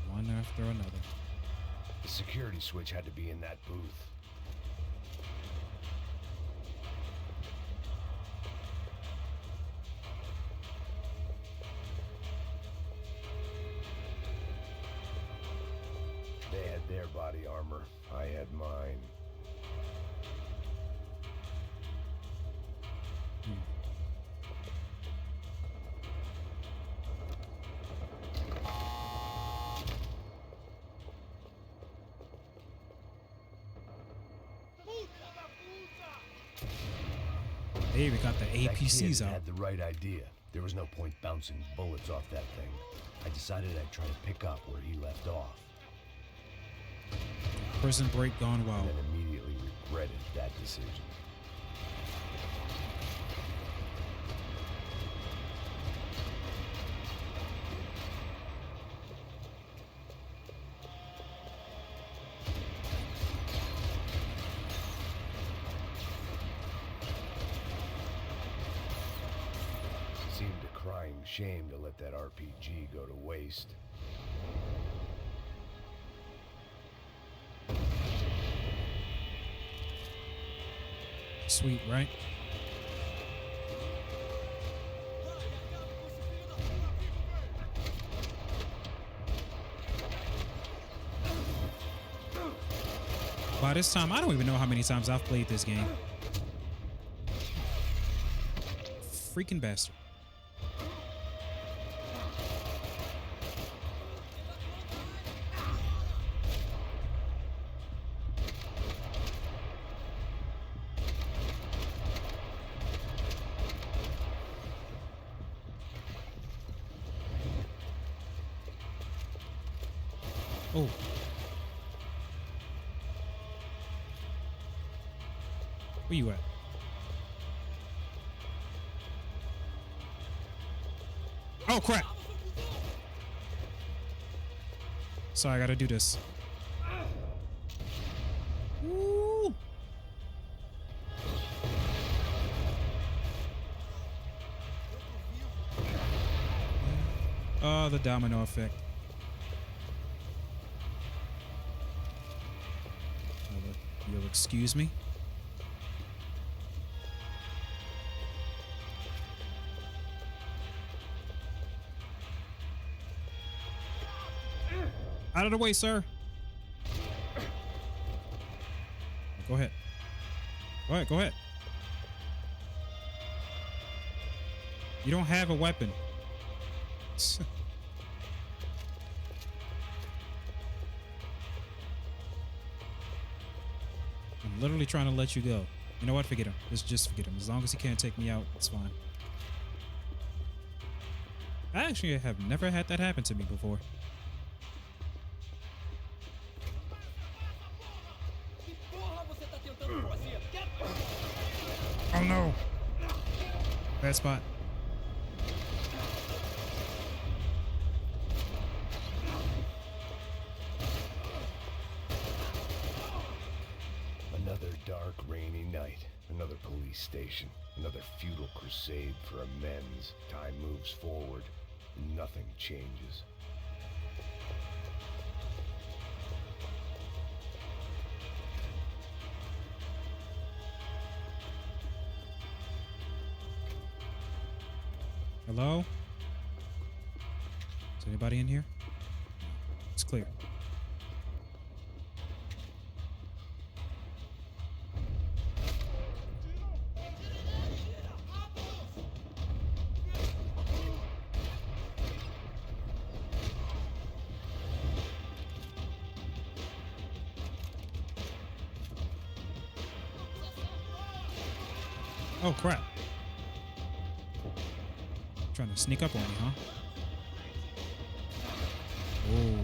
one after another. The security switch had to be in that booth. They had their body armor. I had mine. They even got the That APCs kid out. had the right idea. There was no point bouncing bullets off that thing. I decided I'd try to pick up where he left off. Prison break gone And wild. then immediately regretted that decision. Seemed a crying shame to let that RPG go to waste. Sweet, right? By this time, I don't even know how many times I've played this game. Freaking bastard. Oh. Where you at? Oh, crap. Sorry, I gotta do this. Woo. Oh, the domino effect. You'll excuse me. Out of the way, sir. Go ahead. Go ahead, go ahead. You don't have a weapon. I'm literally trying to let you go. You know what? Forget him. Just forget him. As long as he can't take me out, it's fine. I actually have never had that happen to me before. Oh no! Bad spot. Another dark, rainy night. Another police station. Another futile crusade for amends. Time moves forward. And nothing changes. Hello? Is anybody in here? It's clear. Oh, crap. Trying to sneak up on me, huh? Oh.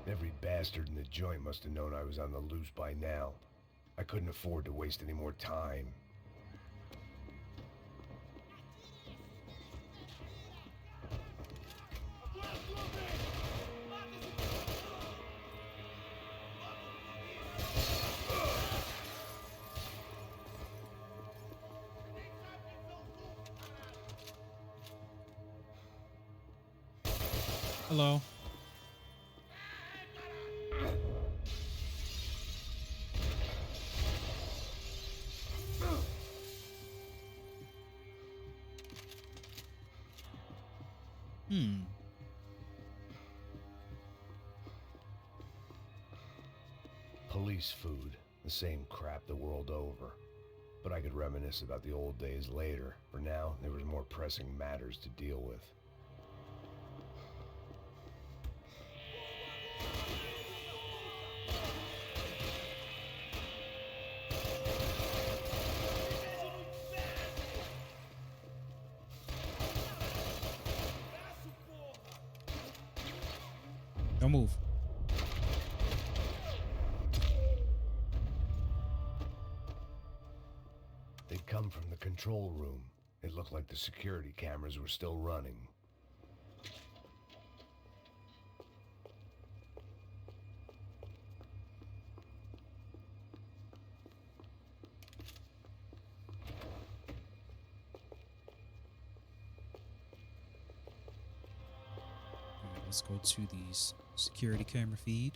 Every bastard in the joint must have known I was on the loose by now. I couldn't afford to waste any more time. Hello. Police food, the same crap the world over. But I could reminisce about the old days later. For now, there was more pressing matters to deal with. Don't move. They'd come from the control room. It looked like the security cameras were still running. Alright, let's go to the security camera feed.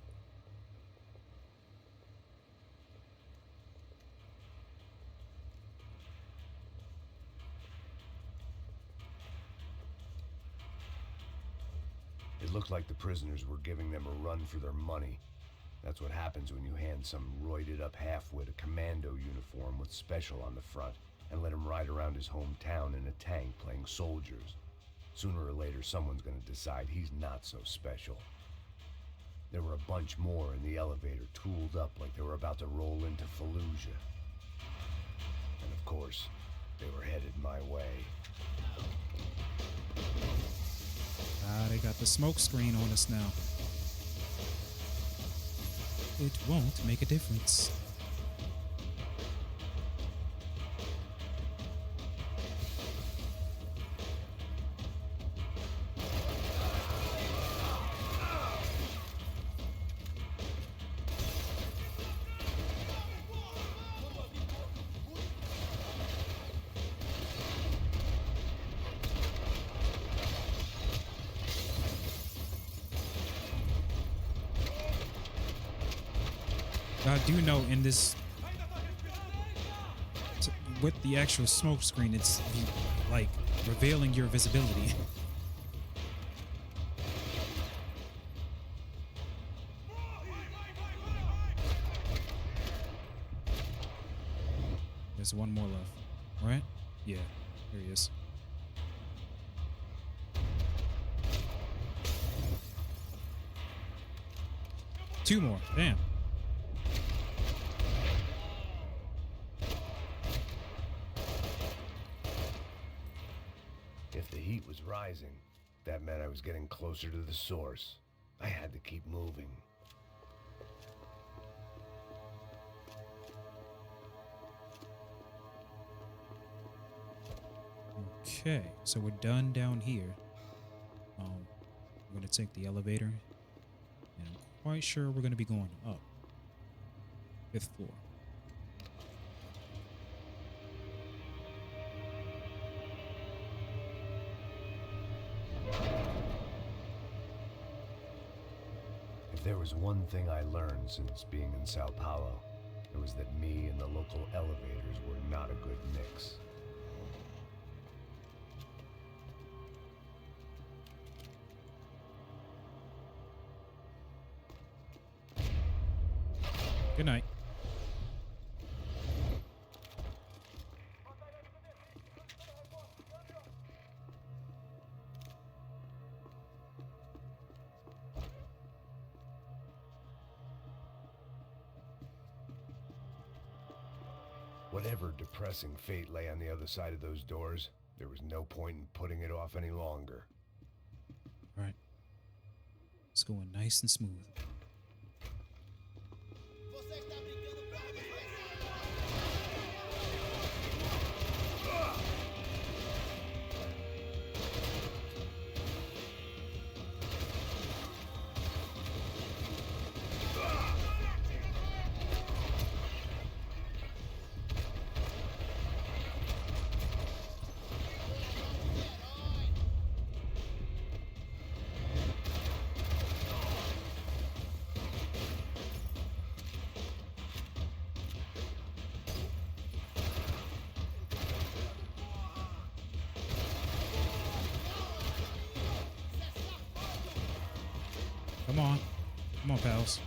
It looked like the prisoners were giving them a run for their money. That's what happens when you hand some roided up halfwit a commando uniform with special on the front and let him ride around his hometown in a tank playing soldiers. Sooner or later, someone's gonna decide he's not so special. There were a bunch more in the elevator, tooled up like they were about to roll into Fallujah. And of course, they were headed my way. Ah, they got the smoke screen on us now. It won't make a difference. I do know in this, with the actual smoke screen, it's like revealing your visibility. There's one more left, right? Yeah, there he is. Two more, damn. If the heat was rising, that meant I was getting closer to the source. I had to keep moving. Okay, so we're done down here. I'm gonna take the elevator, and I'm quite sure we're gonna be going up. 5th floor. If there was one thing I learned since being in Sao Paulo, it was that me and the local elevators were not a good mix. Good night. Whatever depressing fate lay on the other side of those doors, there was no point in putting it off any longer. All right. It's going nice and smooth. Come on. Come on, pals.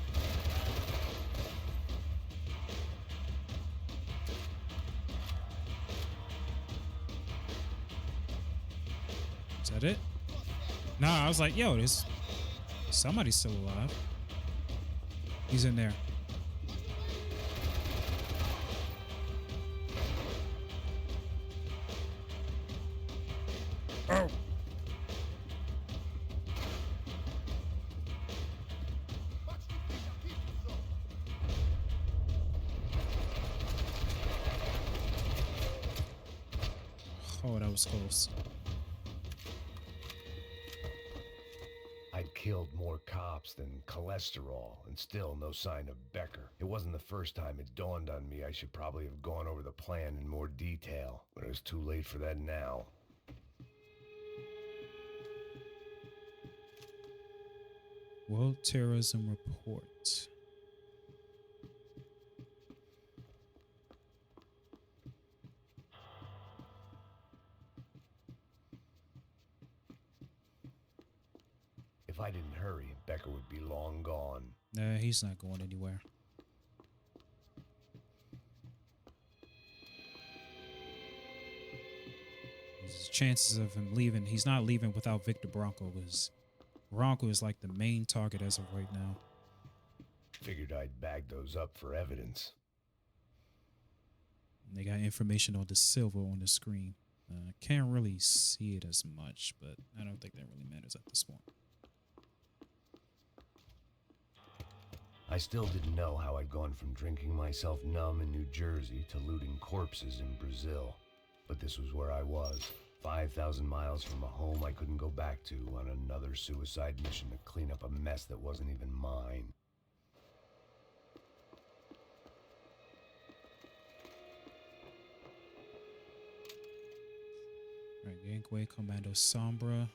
Is that it? Nah, I was like, yo, there's somebody's still alive. He's in there. Oh. Oh, that was close. I'd killed more cops than cholesterol, and still no sign of Becker. It wasn't the first time it dawned on me I should probably have gone over the plan in more detail, but it was too late for that now. World Terrorism Report. If I didn't hurry, Becker would be long gone. Nah, he's not going anywhere. There's chances of him leaving. He's not leaving without Victor Bronco, because Bronco is like the main target as of right now. Figured I'd bag those up for evidence. They got information on the silver on the screen. Can't really see it as much, but I don't think that really matters at this point. I still didn't know how I'd gone from drinking myself numb in New Jersey to looting corpses in Brazil. But this was where I was, 5,000 miles from a home I couldn't go back to, on another suicide mission to clean up a mess that wasn't even mine. All right, Gangway Commando Sombra.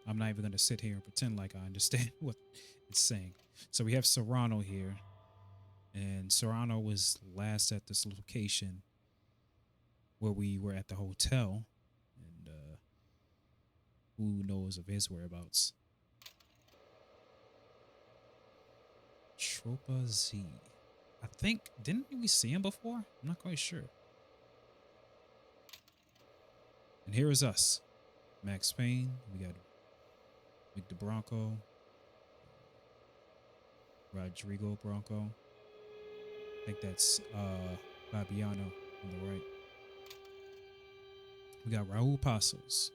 I'm not even going to sit here and pretend like I understand what it's saying. So we have Serrano here. And Serrano was last at this location where we were at the hotel. And who knows of his whereabouts? Tropa Z. I think, didn't we see him before? I'm not quite sure. And here is us. Max Payne. We got Victor Bronco. Rodrigo Bronco. I think that's Fabiano on the right. We got Raul Pasos.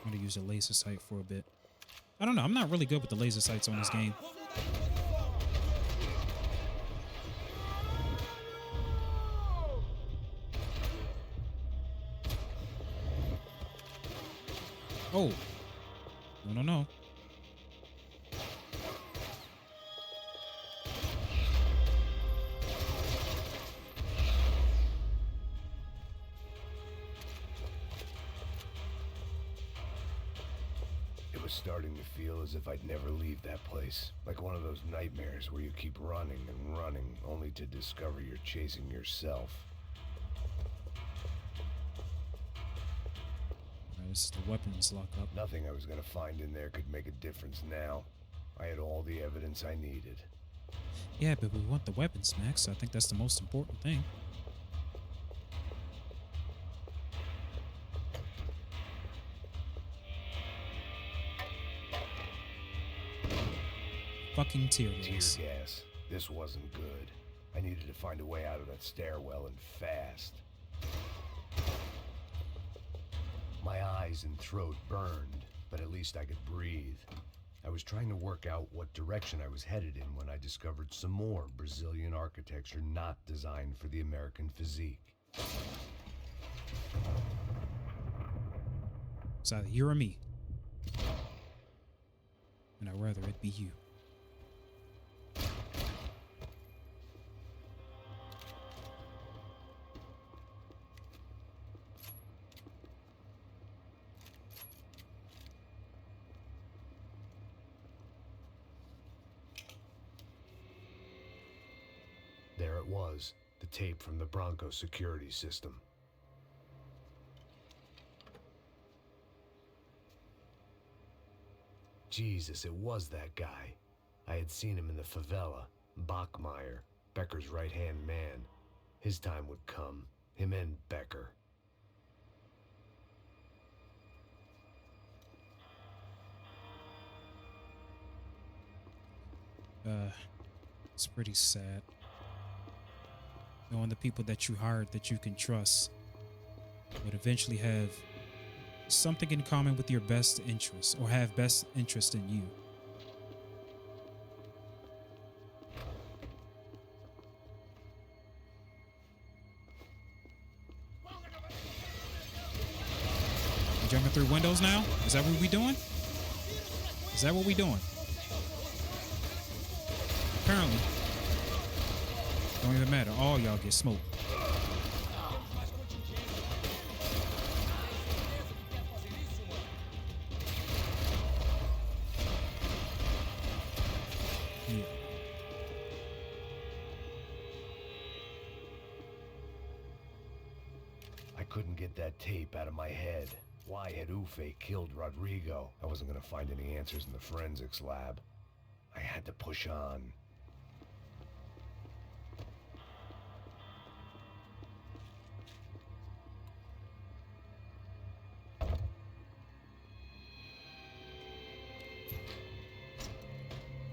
I'm gonna use a laser sight for a bit. I don't know. I'm not really good with the laser sights on this game. Oh. No. It was starting to feel as if I'd never leave that place. Like one of those nightmares where you keep running and running, only to discover you're chasing yourself. This is the weapons lockup. Nothing I was gonna find in there could make a difference now. I had all the evidence I needed. Yeah, but we want the weapons, Max. I think that's the most important thing. Fucking tear gas. Tear gas. This wasn't good. I needed to find a way out of that stairwell, and fast. My eyes and throat burned, but at least I could breathe. I was trying to work out what direction I was headed in when I discovered some more Brazilian architecture not designed for the American physique. It's either you or me. And I'd rather it be you. There it was, the tape from the Bronco security system. Jesus, it was that guy. I had seen him in the favela, Bachmeyer, Becker's right-hand man. His time would come, him and Becker. It's pretty sad. Knowing the people that you hired that you can trust would eventually have something in common with your best interests or have best interest in you. You jumping through windows now? Is that what we doing? Is that what we doing? Apparently. Don't even matter. All y'all get smoked. Yeah. I couldn't get that tape out of my head. Why had Ufe killed Rodrigo? I wasn't gonna find any answers in the forensics lab. I had to push on.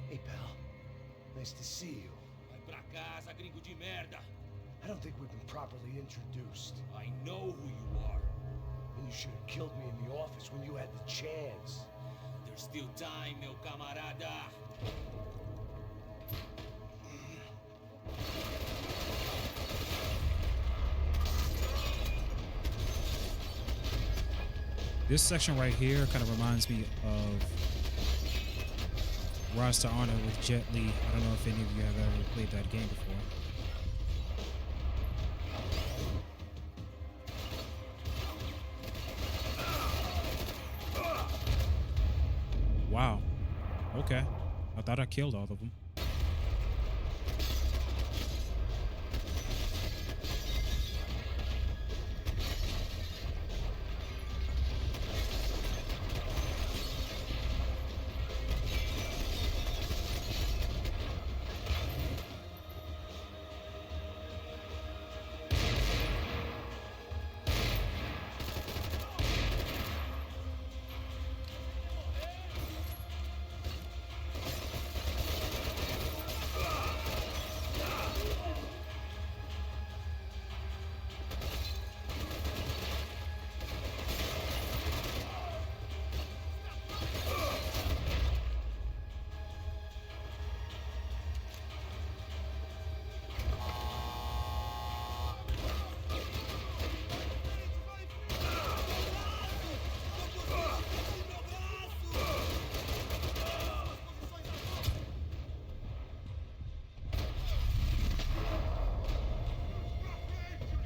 Hey, pal. Nice to see you. Vai pra casa, gringo de merda. I don't think we've been properly introduced. I know who you are. And you should have killed me in the office when you had the chance. There's still time, meu camarada. This section right here kind of reminds me of Rockstar Honor with Jet Li. I don't know if any of you have ever played that game before. Wow. Okay. I thought I killed all of them.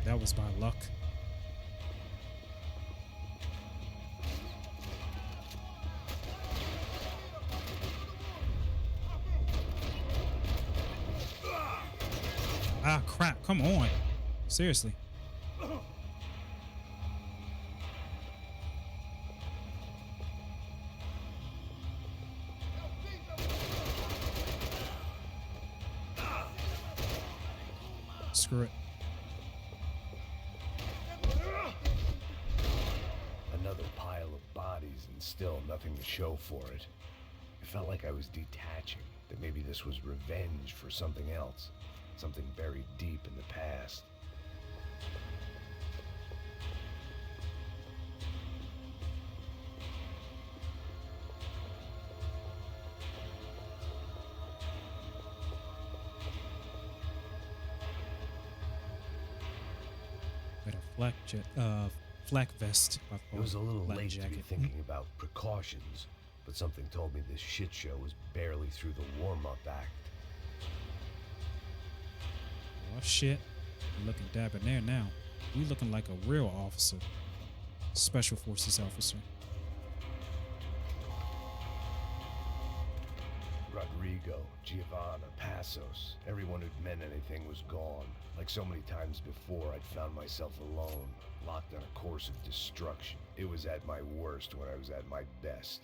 That was my luck. Ah, crap. Come on. Seriously. Screw it. Another pile of bodies and still nothing to show for it. It felt like I was detaching, that maybe this was revenge for something else, something buried deep in the past. Got a flak vest. It was a little flak late to be jacket. thinking about precautions, but something told me this shit show was barely through the warm-up act. Oh shit. You're looking debonair now. You looking like a real officer. Special Forces officer. Rodrigo, Giovanna, Passos, everyone who'd meant anything was gone. Like so many times before, I'd found myself alone, locked on a course of destruction. It was at my worst when I was at my best.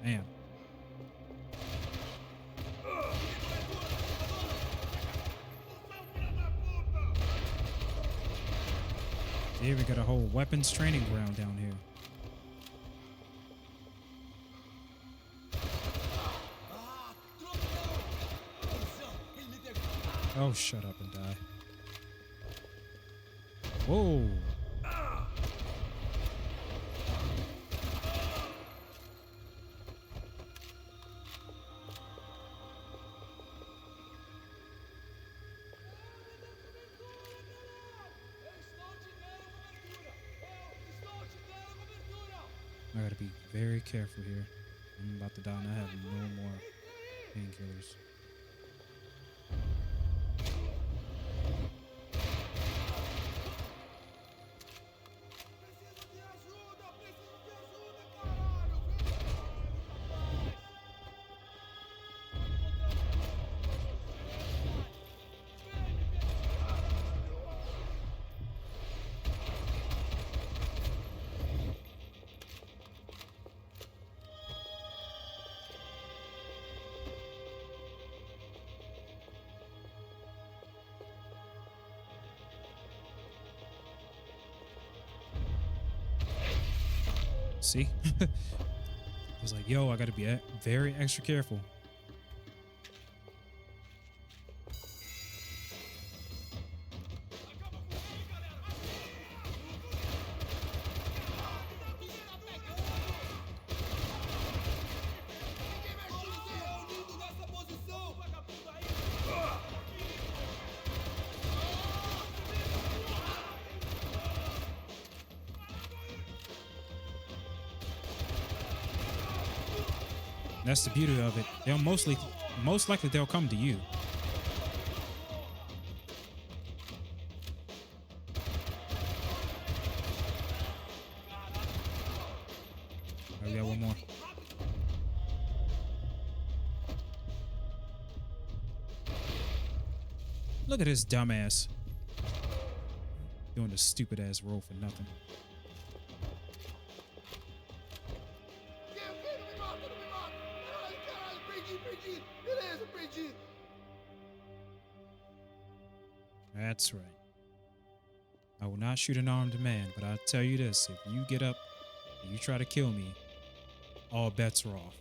Damn. They even got a whole weapons training ground down here. Oh, shut up and die. Whoa. I gotta be very careful here. I'm about to die and I have no more painkillers. See? I was like, yo, I gotta be very extra careful. That's the beauty of it. They'll most likely they'll come to you. Oh, we got one more. Look at this dumbass doing the stupid ass roll for nothing. That's right. I will not shoot an armed man, but I'll tell you this. If you get up and you try to kill me, all bets are off.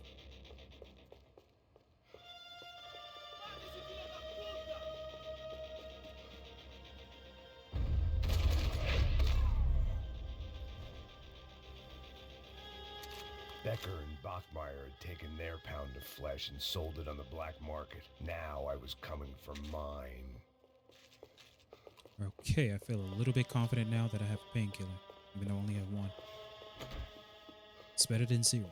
Becker and Bachmeyer had taken their pound of flesh and sold it on the black market. Now I was coming for mine. Okay, I feel a little bit confident now that I have a painkiller, even though I only have one. It's better than zero.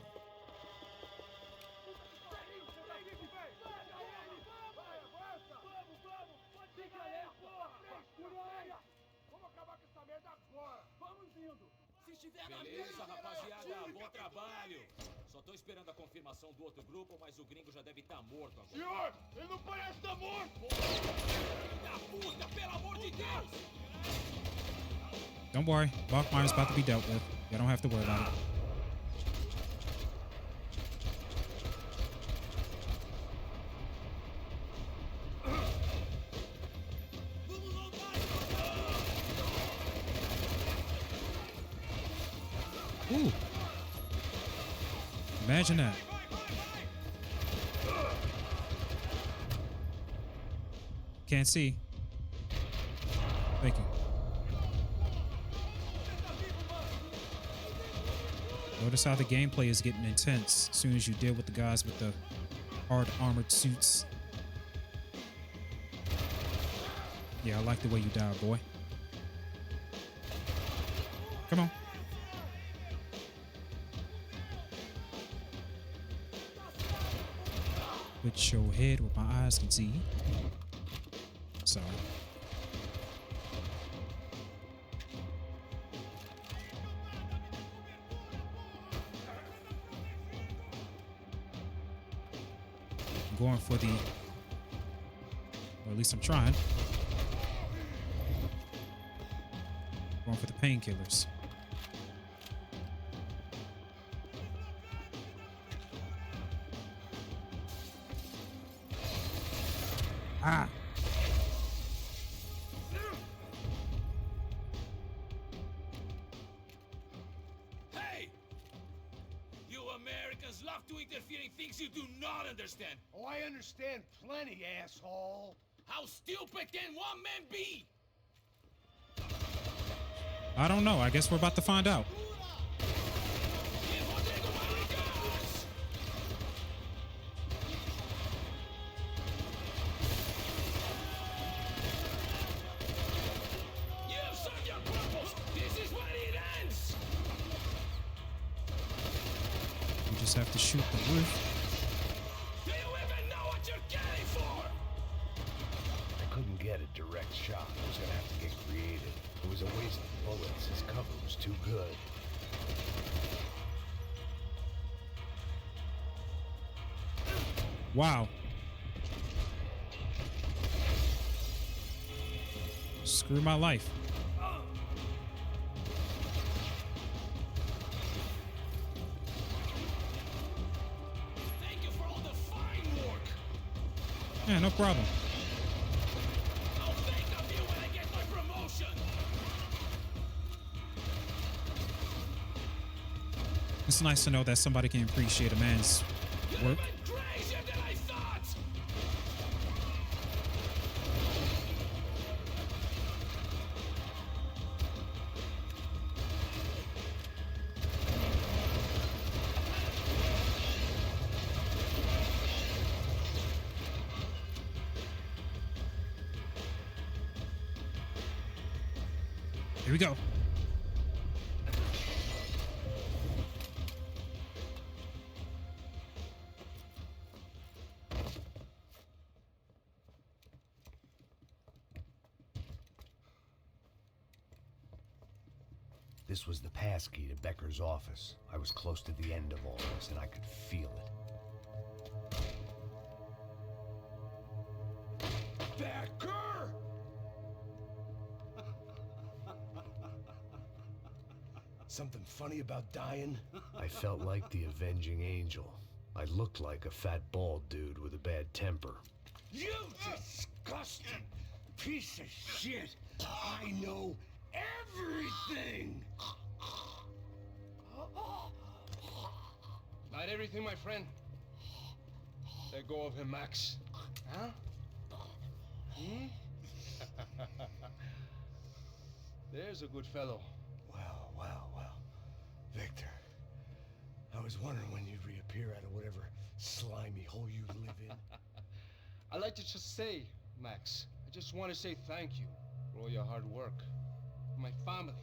Beleza, rapaziada, bom trabalho. Só tô esperando a confirmação do outro grupo, mas o gringo já deve estar morto agora. Senhor, ele não parece estar morto! Filho da puta, pelo amor de Deus! Don't worry, Bachmeyer's about to be dealt with. You don't have to worry about it. Ooh. Imagine that. Can't see. Thank you. Notice how the gameplay is getting intense as soon as you deal with the guys with the hard armored suits. Yeah, I like the way you died, boy. Come on. Put your head where my eyes can see. Sorry. I'm going for the, or at least I'm trying. Going for the painkillers. Ah. politicians love to interfere in things you do not understand. Oh, I understand plenty, asshole. How stupid can one man be? I don't know. I guess we're about to find out. Give Rodrigo my regards! You've served your purpose. This is where it ends. We just have to shoot the roof. Do you even know what you're getting for? I couldn't get a direct shot. I was gonna have to get creative. It was a waste of bullets. His cover was too good. Wow. Screw my life. Thank you for all the fine work. Yeah, no problem. I'll think of you when I get my promotion. It's nice to know that somebody can appreciate a man's You're work. even crazier than I thought. Here we go. This was the passkey to Becker's office. I was close to the end of all this, and I could feel it. Becker! Something funny about dying? I felt like the avenging angel. I looked like a fat bald dude with a bad temper. You disgusting piece of shit! I know everything! Not everything, my friend. Let go of him, Max. Huh? Hmm? There's a good fellow. Well. Victor, I was wondering when you'd reappear out of whatever slimy hole you live in. I'd like to just say, Max, I just want to say thank you for all your hard work, for my family,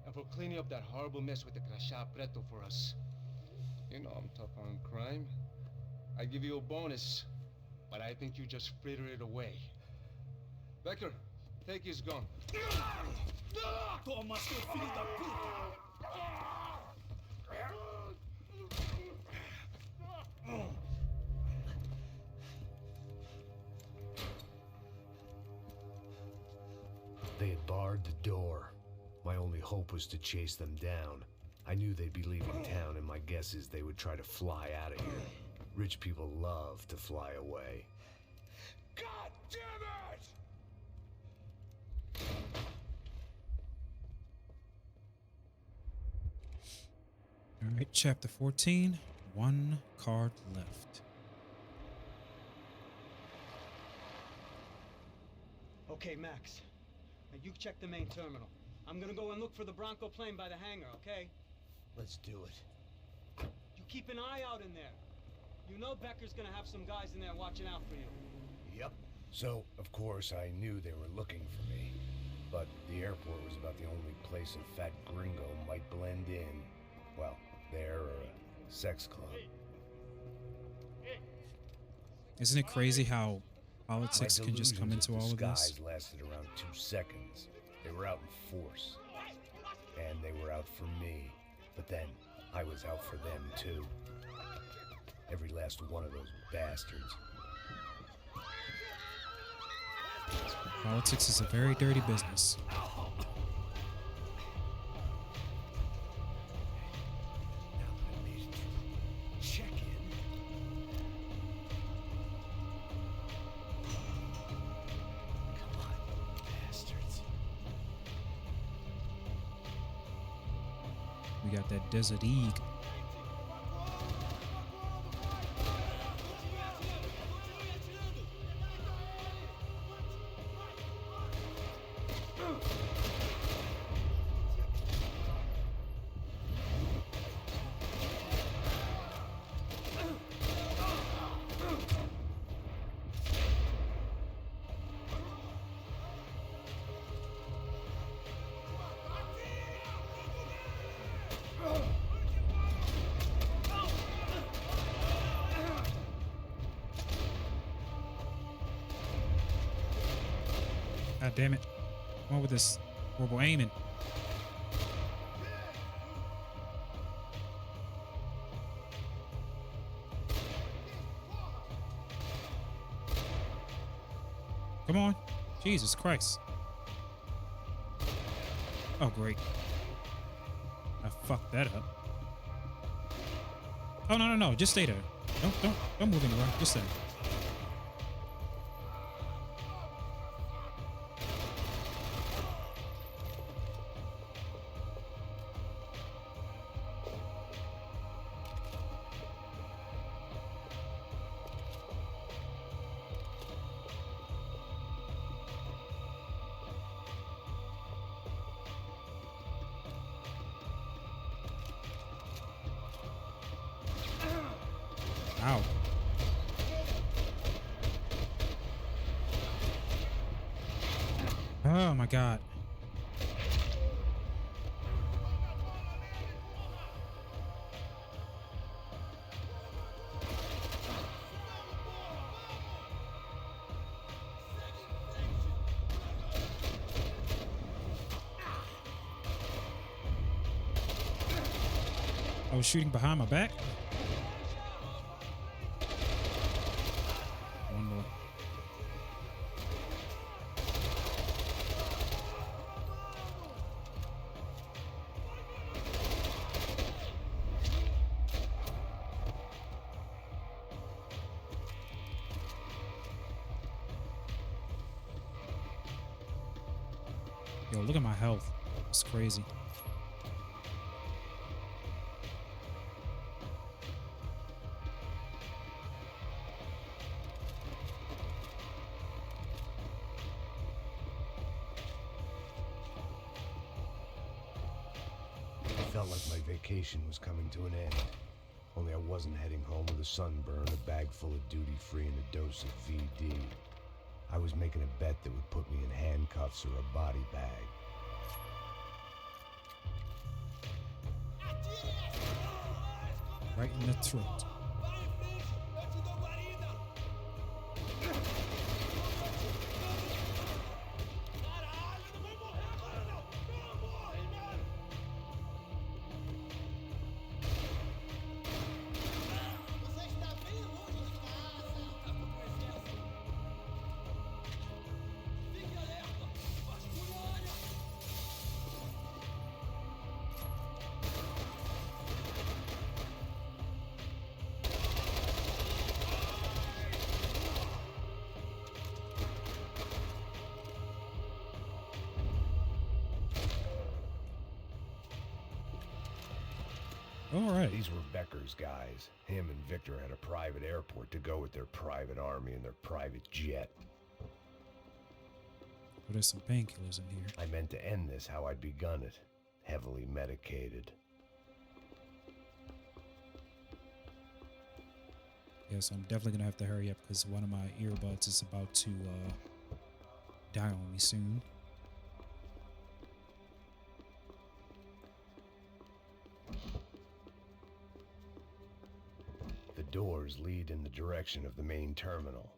and for cleaning up that horrible mess with the Crachá Preto for us. You know I'm tough on crime. I give you a bonus, but I think you just fritter it away. Becker, take his gun. Toma, seu filho da puta! They had barred the door. My only hope was to chase them down. I knew they'd be leaving town, and my guess is they would try to fly out of here. Rich people love to fly away. God damn it! All right, chapter 14. One card left. Okay, Max. Now you check the main terminal. I'm gonna go and look for the Bronco plane by the hangar, okay? Let's do it. You keep an eye out in there. You know Becker's gonna have some guys in there watching out for you. Yep. So, of course, I knew they were looking for me. But the airport was about the only place a fat gringo might blend in. Well, there or a sex club. Isn't it crazy how My politics can just come delusions into all of this? disguise lasted around 2 seconds. They were out in force. And they were out for me. But then, I was out for them too. Every last one of those bastards. Politics is a very dirty business. Now that I made it through check-in. Come on, you bastards. We got that Desert Eagle. God damn it. Come on with this horrible aiming. Come on. Jesus Christ. Oh, great. I fucked that up. Oh, no. Just stay there. Don't move anywhere. Just stay. Ow. Oh my God. I was shooting behind my back. One more. Yo, look at my health. It's crazy. It felt like my vacation was coming to an end. Only I wasn't heading home with a sunburn, a bag full of duty-free, and a dose of VD. I was making a bet that would put me in handcuffs or a body bag. Right in the throat. All right. These were Becker's guys. Him and Victor had a private airport to go with their private army and their private jet. Well, there's some painkillers in here. I meant to end this how I'd begun it. Heavily medicated. Yes, I'm definitely gonna have to hurry up because one of my earbuds is about to die on me soon. The doors lead in the direction of the main terminal.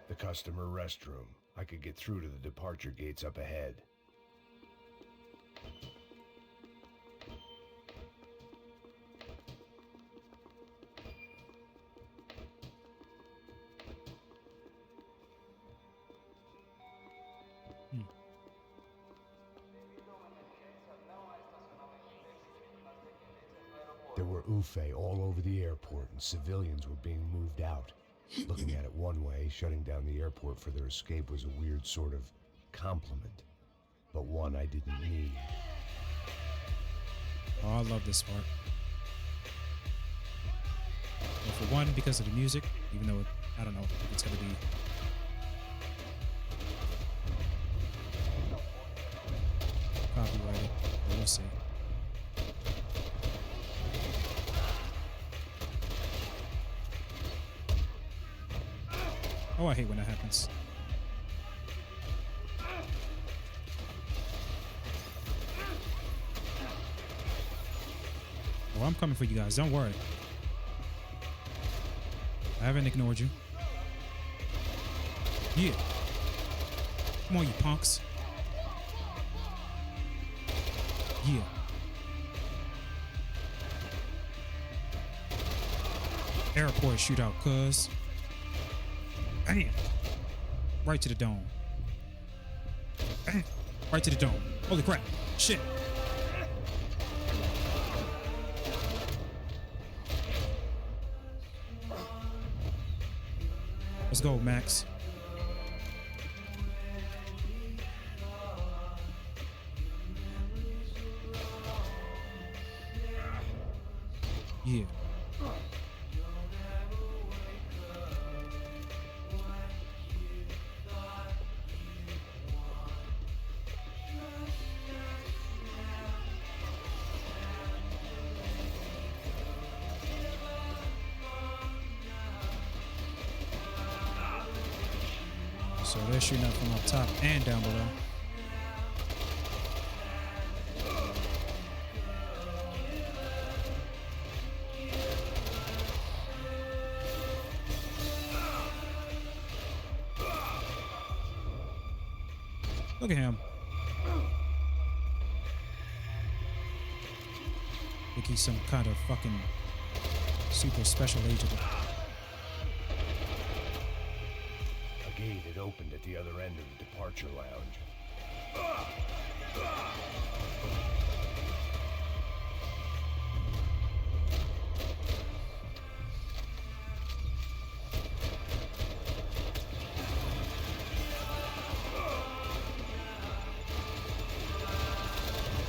The customer restroom. I could get through to the departure gates up ahead. There were UFE all over the airport, and civilians were being moved out. Looking at it one way, shutting down the airport for their escape was a weird sort of compliment, but one I didn't need. Oh, I love this part. Well, for one, because of the music, even though I don't know if it's gonna be copyrighted, but we'll see. Oh, I hate when that happens. Oh, I'm coming for you guys. Don't worry. I haven't ignored you. Yeah. Come on, you punks. Yeah. Airport shootout, cuz. Bam. Right to the dome. Bam. Right to the dome. Holy crap. Shit. Let's go, Max. Yeah. So they're shooting up from up top and down below. Look at him. Think he's some kind of fucking super special agent. A gate had opened at the other end of the departure lounge. I'd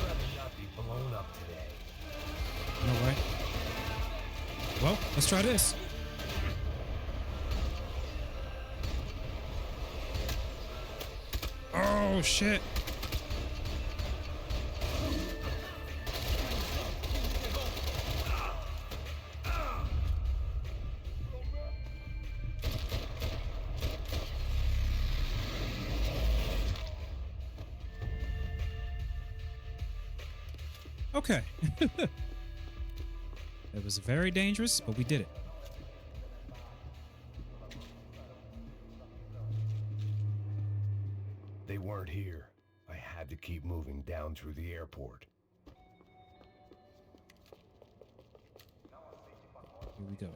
rather not be blown up today. No way. Well, let's try this. Oh, shit. Okay. It was very dangerous, but we did it. They weren't here. I had to keep moving down through the airport. Here we go.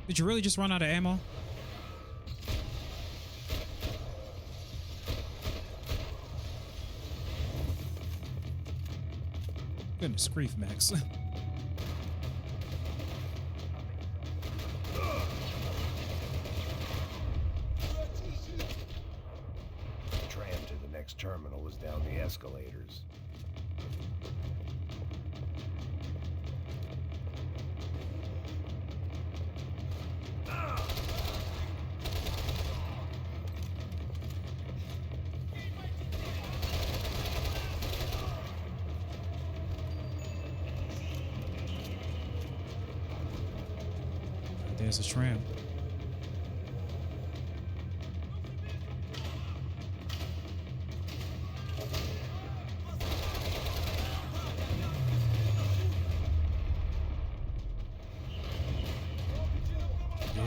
Did you really just run out of ammo? Goodness grief, Max. The tram to the next terminal was down the escalators. There's a tram. Yeah.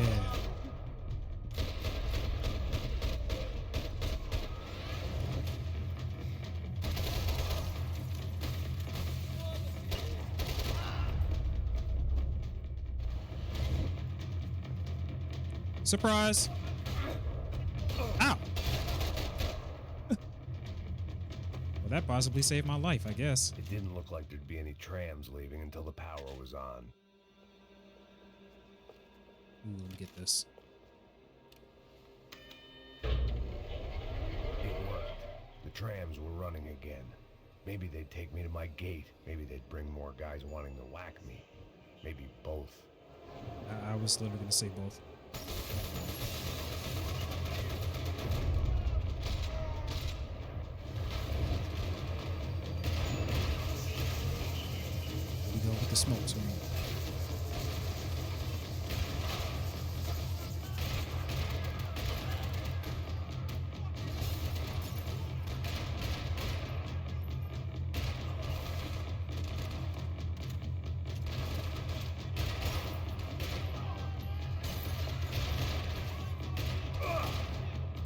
Surprise! Ow! Well, that possibly saved my life, I guess. It didn't look like there'd be any trams leaving until the power was on. Ooh, let me get this. It worked. The trams were running again. Maybe they'd take me to my gate. Maybe they'd bring more guys wanting to whack me. Maybe both. I was literally gonna say both. Here we go with the smoke screen.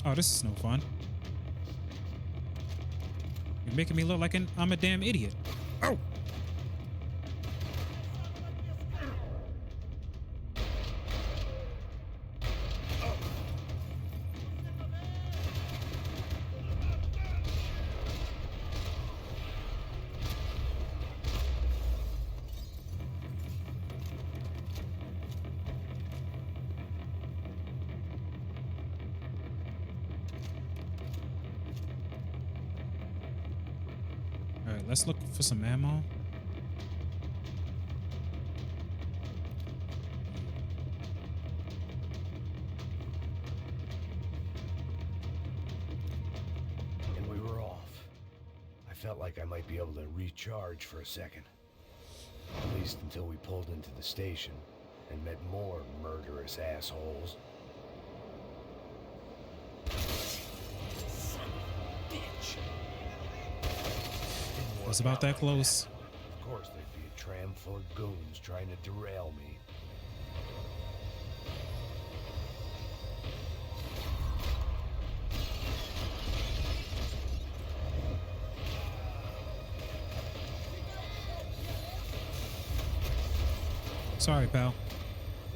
Oh, this is no fun. You're making me look like I'm a damn idiot. Oh! All right, let's look for some ammo. And we were off. I felt like I might be able to recharge for a second. At least until we pulled into the station and met more murderous assholes. It's about that close. Of course, there'd be a tram full of goons trying to derail me. Sorry, pal.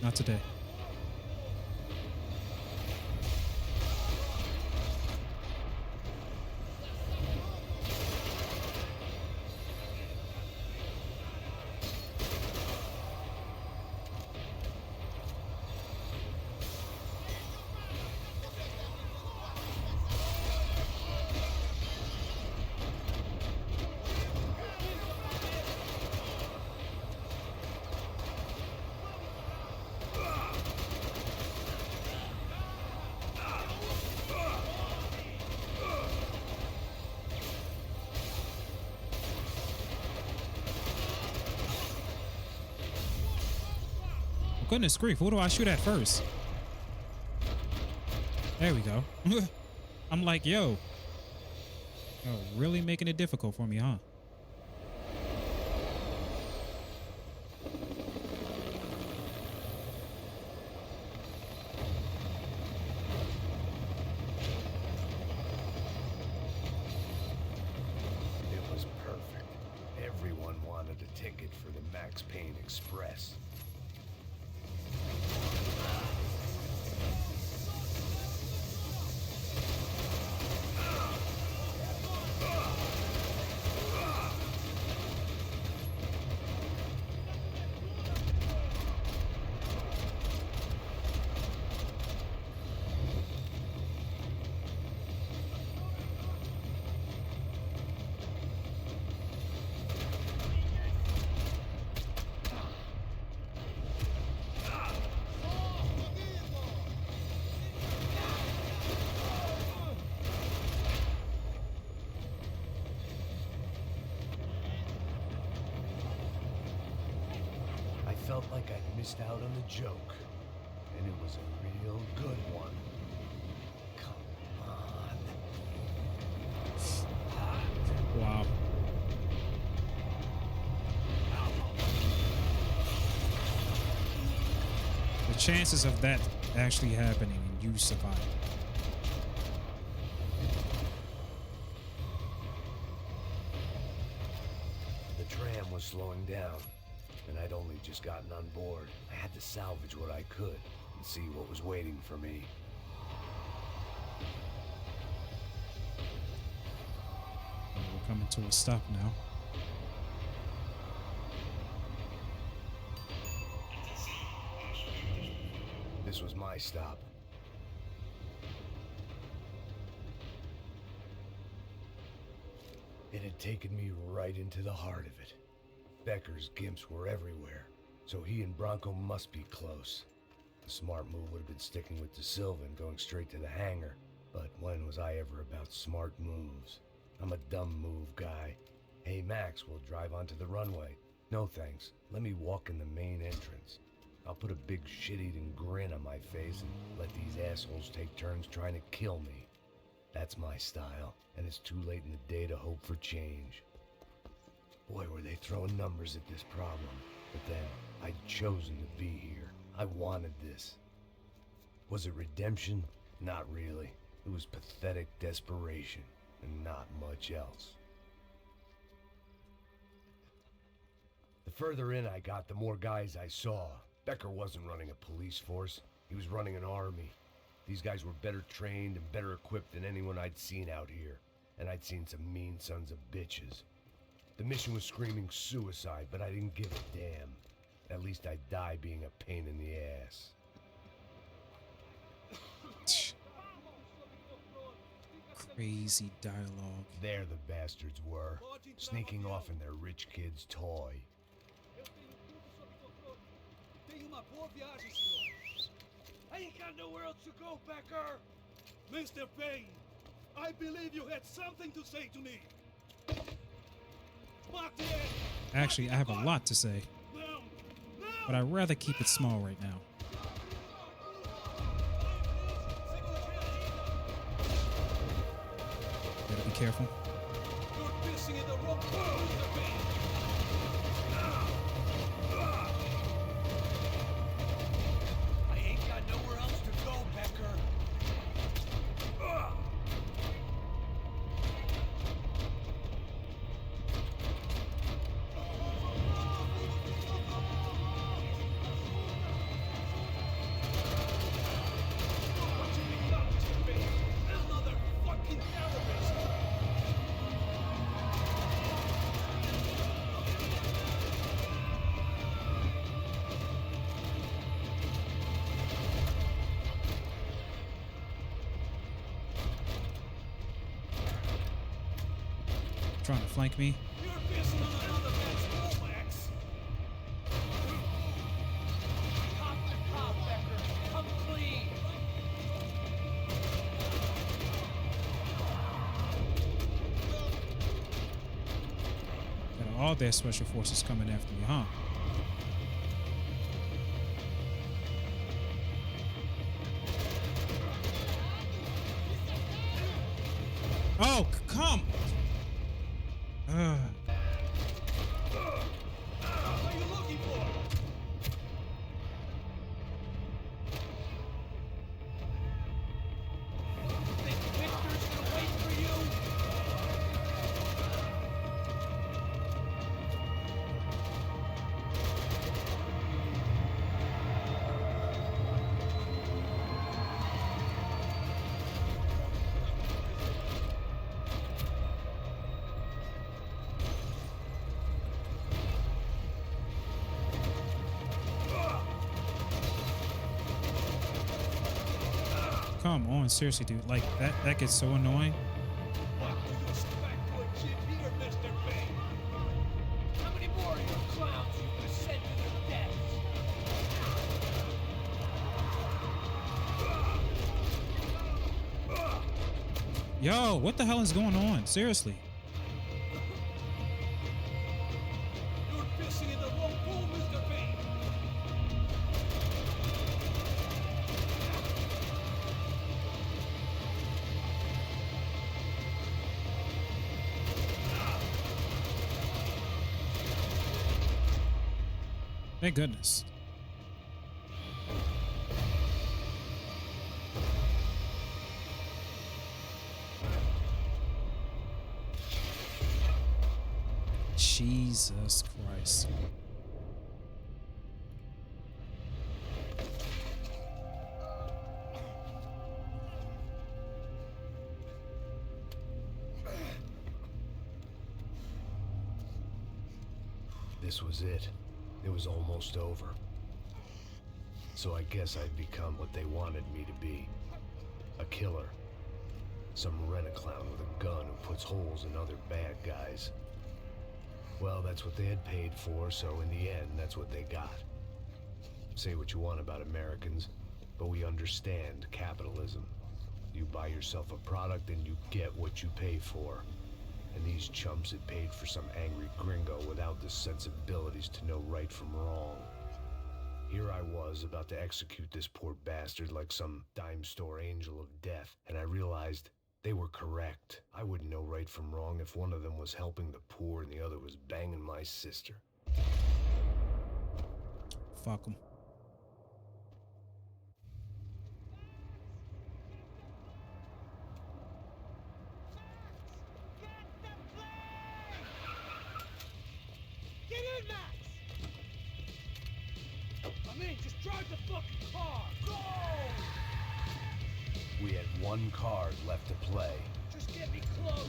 Not today. Goodness grief, who do I shoot at first? There we go. I'm like, yo. You're really making it difficult for me, huh? It was perfect. Everyone wanted a ticket for the Max Payne Express. I felt like I'd missed out on the joke, and it was a real good one. Come on. Wow. The chances of that actually happening and you surviving. The tram was slowing down, and I'd only just gotten on board. I had to salvage what I could and see what was waiting for me. We're coming to a stop now. This was my stop. It had taken me right into the heart of it. Becker's gimps were everywhere, so he and Bronco must be close. The smart move would have been sticking with De Silva and going straight to the hangar, but when was I ever about smart moves? I'm a dumb move guy. Hey Max, we'll drive onto the runway. No thanks, let me walk in the main entrance. I'll put a big shit-eating grin on my face and let these assholes take turns trying to kill me. That's my style, and it's too late in the day to hope for change. Boy, were they throwing numbers at this problem. But then, I'd chosen to be here. I wanted this. Was it redemption? Not really. It was pathetic desperation and not much else. The further in I got, the more guys I saw. Becker wasn't running a police force. He was running an army. These guys were better trained and better equipped than anyone I'd seen out here. And I'd seen some mean sons of bitches. The mission was screaming suicide, but I didn't give a damn. At least I'd die being a pain in the ass. Crazy dialogue. There the bastards were, sneaking off in their rich kid's toy. I ain't got nowhere else to go, Becker! Mr. Payne, I believe you had something to say to me. Actually, I have a lot to say, but I'd rather keep it small right now. Better be careful. You're pissing in the wrong pool, Mr. Payne. I ain't got nowhere else to go, Becker. Trying to flank me. You're pissing on another man's Rolex. Cop to cop, Becker. Come clean. Got all their special forces coming after me, huh? Oh, come! What are you looking for? Think Victor's gonna wait for you? Come on, seriously, dude. Like, that gets so annoying. What do you expect to achieve here, Mr. Payne? How many more of you clowns you gonna send to their deaths? Yo, what the hell is going on? Seriously. You're pissing in the wrong pool, Mr. Payne. Thank goodness. Jesus Christ. This was it. It was almost over. So I guess I'd become what they wanted me to be. A killer. Some rent-a-clown with a gun who puts holes in other bad guys. Well, that's what they had paid for, so in the end, that's what they got. Say what you want about Americans, but we understand capitalism. You buy yourself a product and you get what you pay for. And these chumps had paid for some angry gringo without the sensibilities to know right from wrong. Here I was, about to execute this poor bastard like some dime store angel of death, and I realized they were correct. I wouldn't know right from wrong if one of them was helping the poor and the other was banging my sister. Fuck 'em. Get in, Max! I mean, just drive the fucking car! Go! We had one card left to play. Just get me close!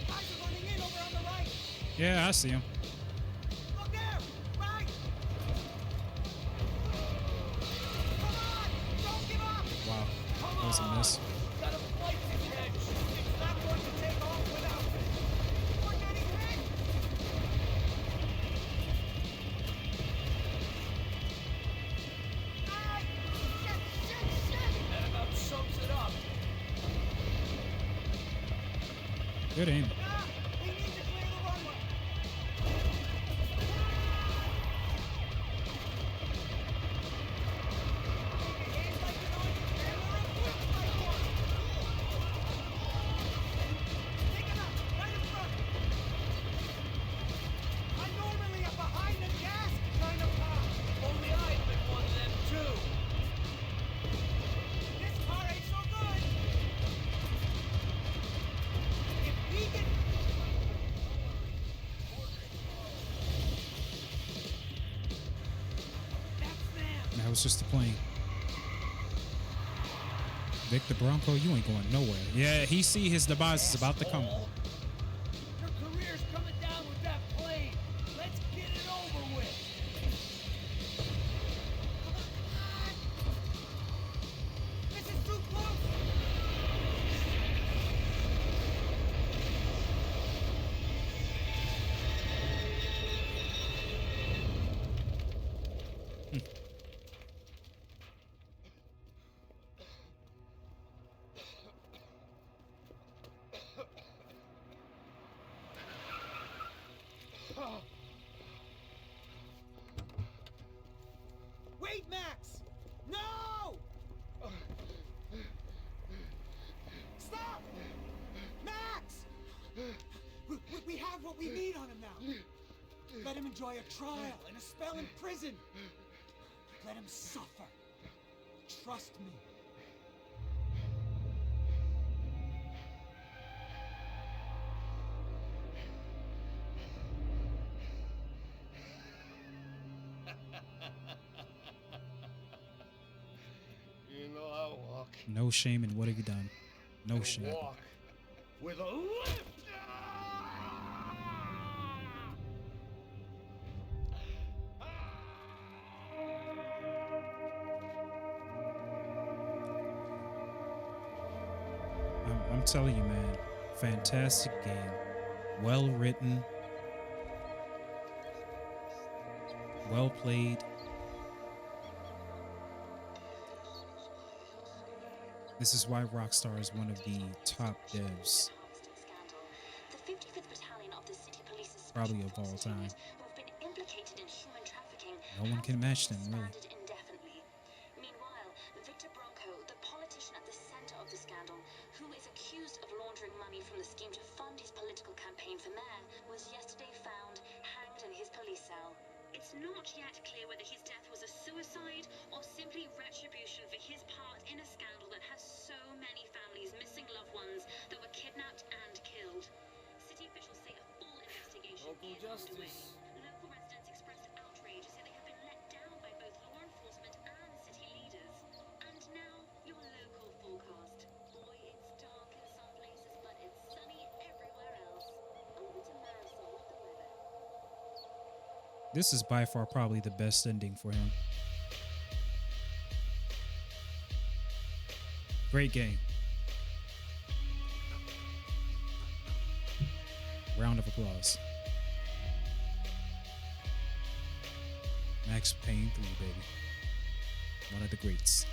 Guys are running in over on the right! Yeah, I see him. Look there! Right! Come on! Don't give up! Wow, that was a miss. Got a flight ticket edge. It's not going to take off without it. We're getting hit! Ah! Shit! That about sums it up. Good aim. Ah! We need to clear the runway. Behave like an entrepreneur and work like one. Take it up, right in front. I'm normally a behind the gas kind of car. Only I've been one of them too. This car ain't so good. If we get... That's them. That was just a plane. Victor Bronco, you ain't going nowhere. Yeah, he see his demise is about to come. Your career's coming down with that plane. Let's get it over with. Come on. This is too close. Wait, Max! No! Stop! Max! We have what we need on him now. Let him enjoy a trial and a spell in prison. Let him suffer. Trust me. You know I walk. No shame in what have you done? No and shame. walk with a lift. I'm telling you, man, fantastic game. Well written. Well played. This is why Rockstar is one of the top devs, The 55th Battalion of the City Police's probably of all time. who have been implicated in human trafficking No one can match them, really. suspended indefinitely. Meanwhile, Victor Bronco, the politician at the center of the scandal, who is accused of laundering money from the scheme to fund his political campaign for mayor, was yesterday found hanged in his police cell. It's not yet clear whether his death was a suicide or simply retribution for his part in a scandal that has so many families missing loved ones that were kidnapped and killed. City officials say a full investigation Local is underway. justice. Local residents expressed outrage, say they have been let down by both law enforcement and city leaders. And now, your local forecast. Boy, it's dark in some places, but it's sunny everywhere else. Over to Marisol with the weather. This is by far probably the best ending for him. Great game. Round of applause. Max Payne 3, baby. One of the greats.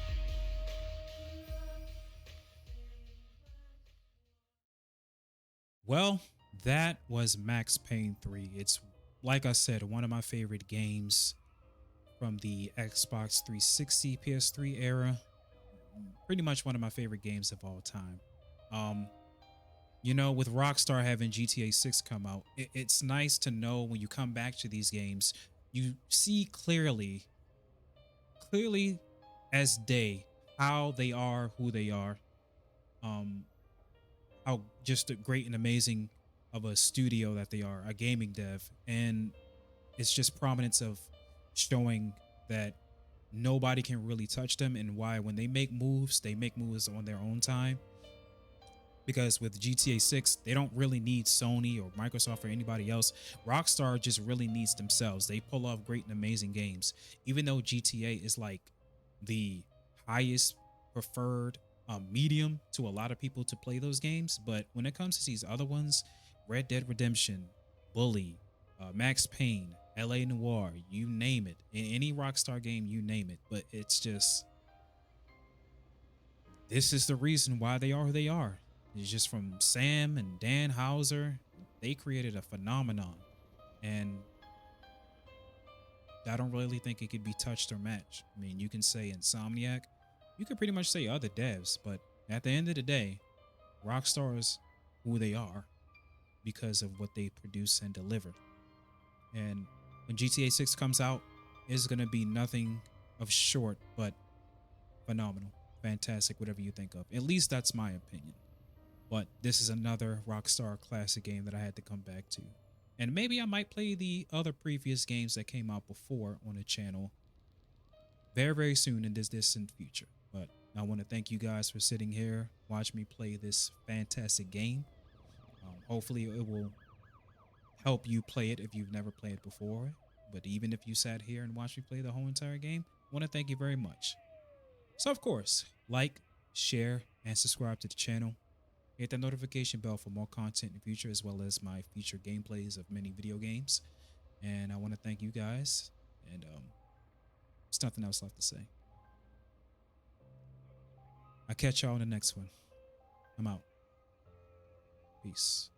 Well, that was Max Payne 3. It's, like I said, one of my favorite games from the Xbox 360, PS3 era. Pretty much one of my favorite games of all time. You know, with Rockstar having GTA 6 come out, it's nice to know when you come back to these games, you see clearly as day how they are who they are. How just great and amazing of a studio that they are, a gaming dev, and it's just prominence of showing that nobody can really touch them, and why when they make moves on their own time. Because with GTA 6, they don't really need Sony or Microsoft or anybody else. Rockstar just really needs themselves. They pull off great and amazing games. Even though GTA is like the highest preferred medium to a lot of people to play those games, but when it comes to these other ones, Red Dead Redemption, Bully, Max Payne, LA Noire, you name it, in any Rockstar game, you name it. But it's just, this is the reason why they are who they are. It's just from Sam and Dan Houser. They created a phenomenon, and I don't really think it could be touched or matched. I mean, you can say Insomniac, you could pretty much say other devs, but at the end of the day, Rockstar is who they are because of what they produce and deliver. And when GTA 6 comes out, it's going to be nothing of short but phenomenal, fantastic, whatever you think of. At least that's my opinion. But this is another Rockstar classic game that I had to come back to. And maybe I might play the other previous games that came out before on the channel very, very soon in this distant future. But I want to thank you guys for sitting here, watch me play this fantastic game. Hopefully it will help you play it if you've never played it before. But even if you sat here and watched me play the whole entire game, I want to thank you very much. So of course, like, share, and subscribe to the channel. Hit that notification bell for more content in the future, as well as my future gameplays of many video games. And I want to thank you guys. And there's nothing else left to say. I'll catch y'all in the next one. I'm out. Peace.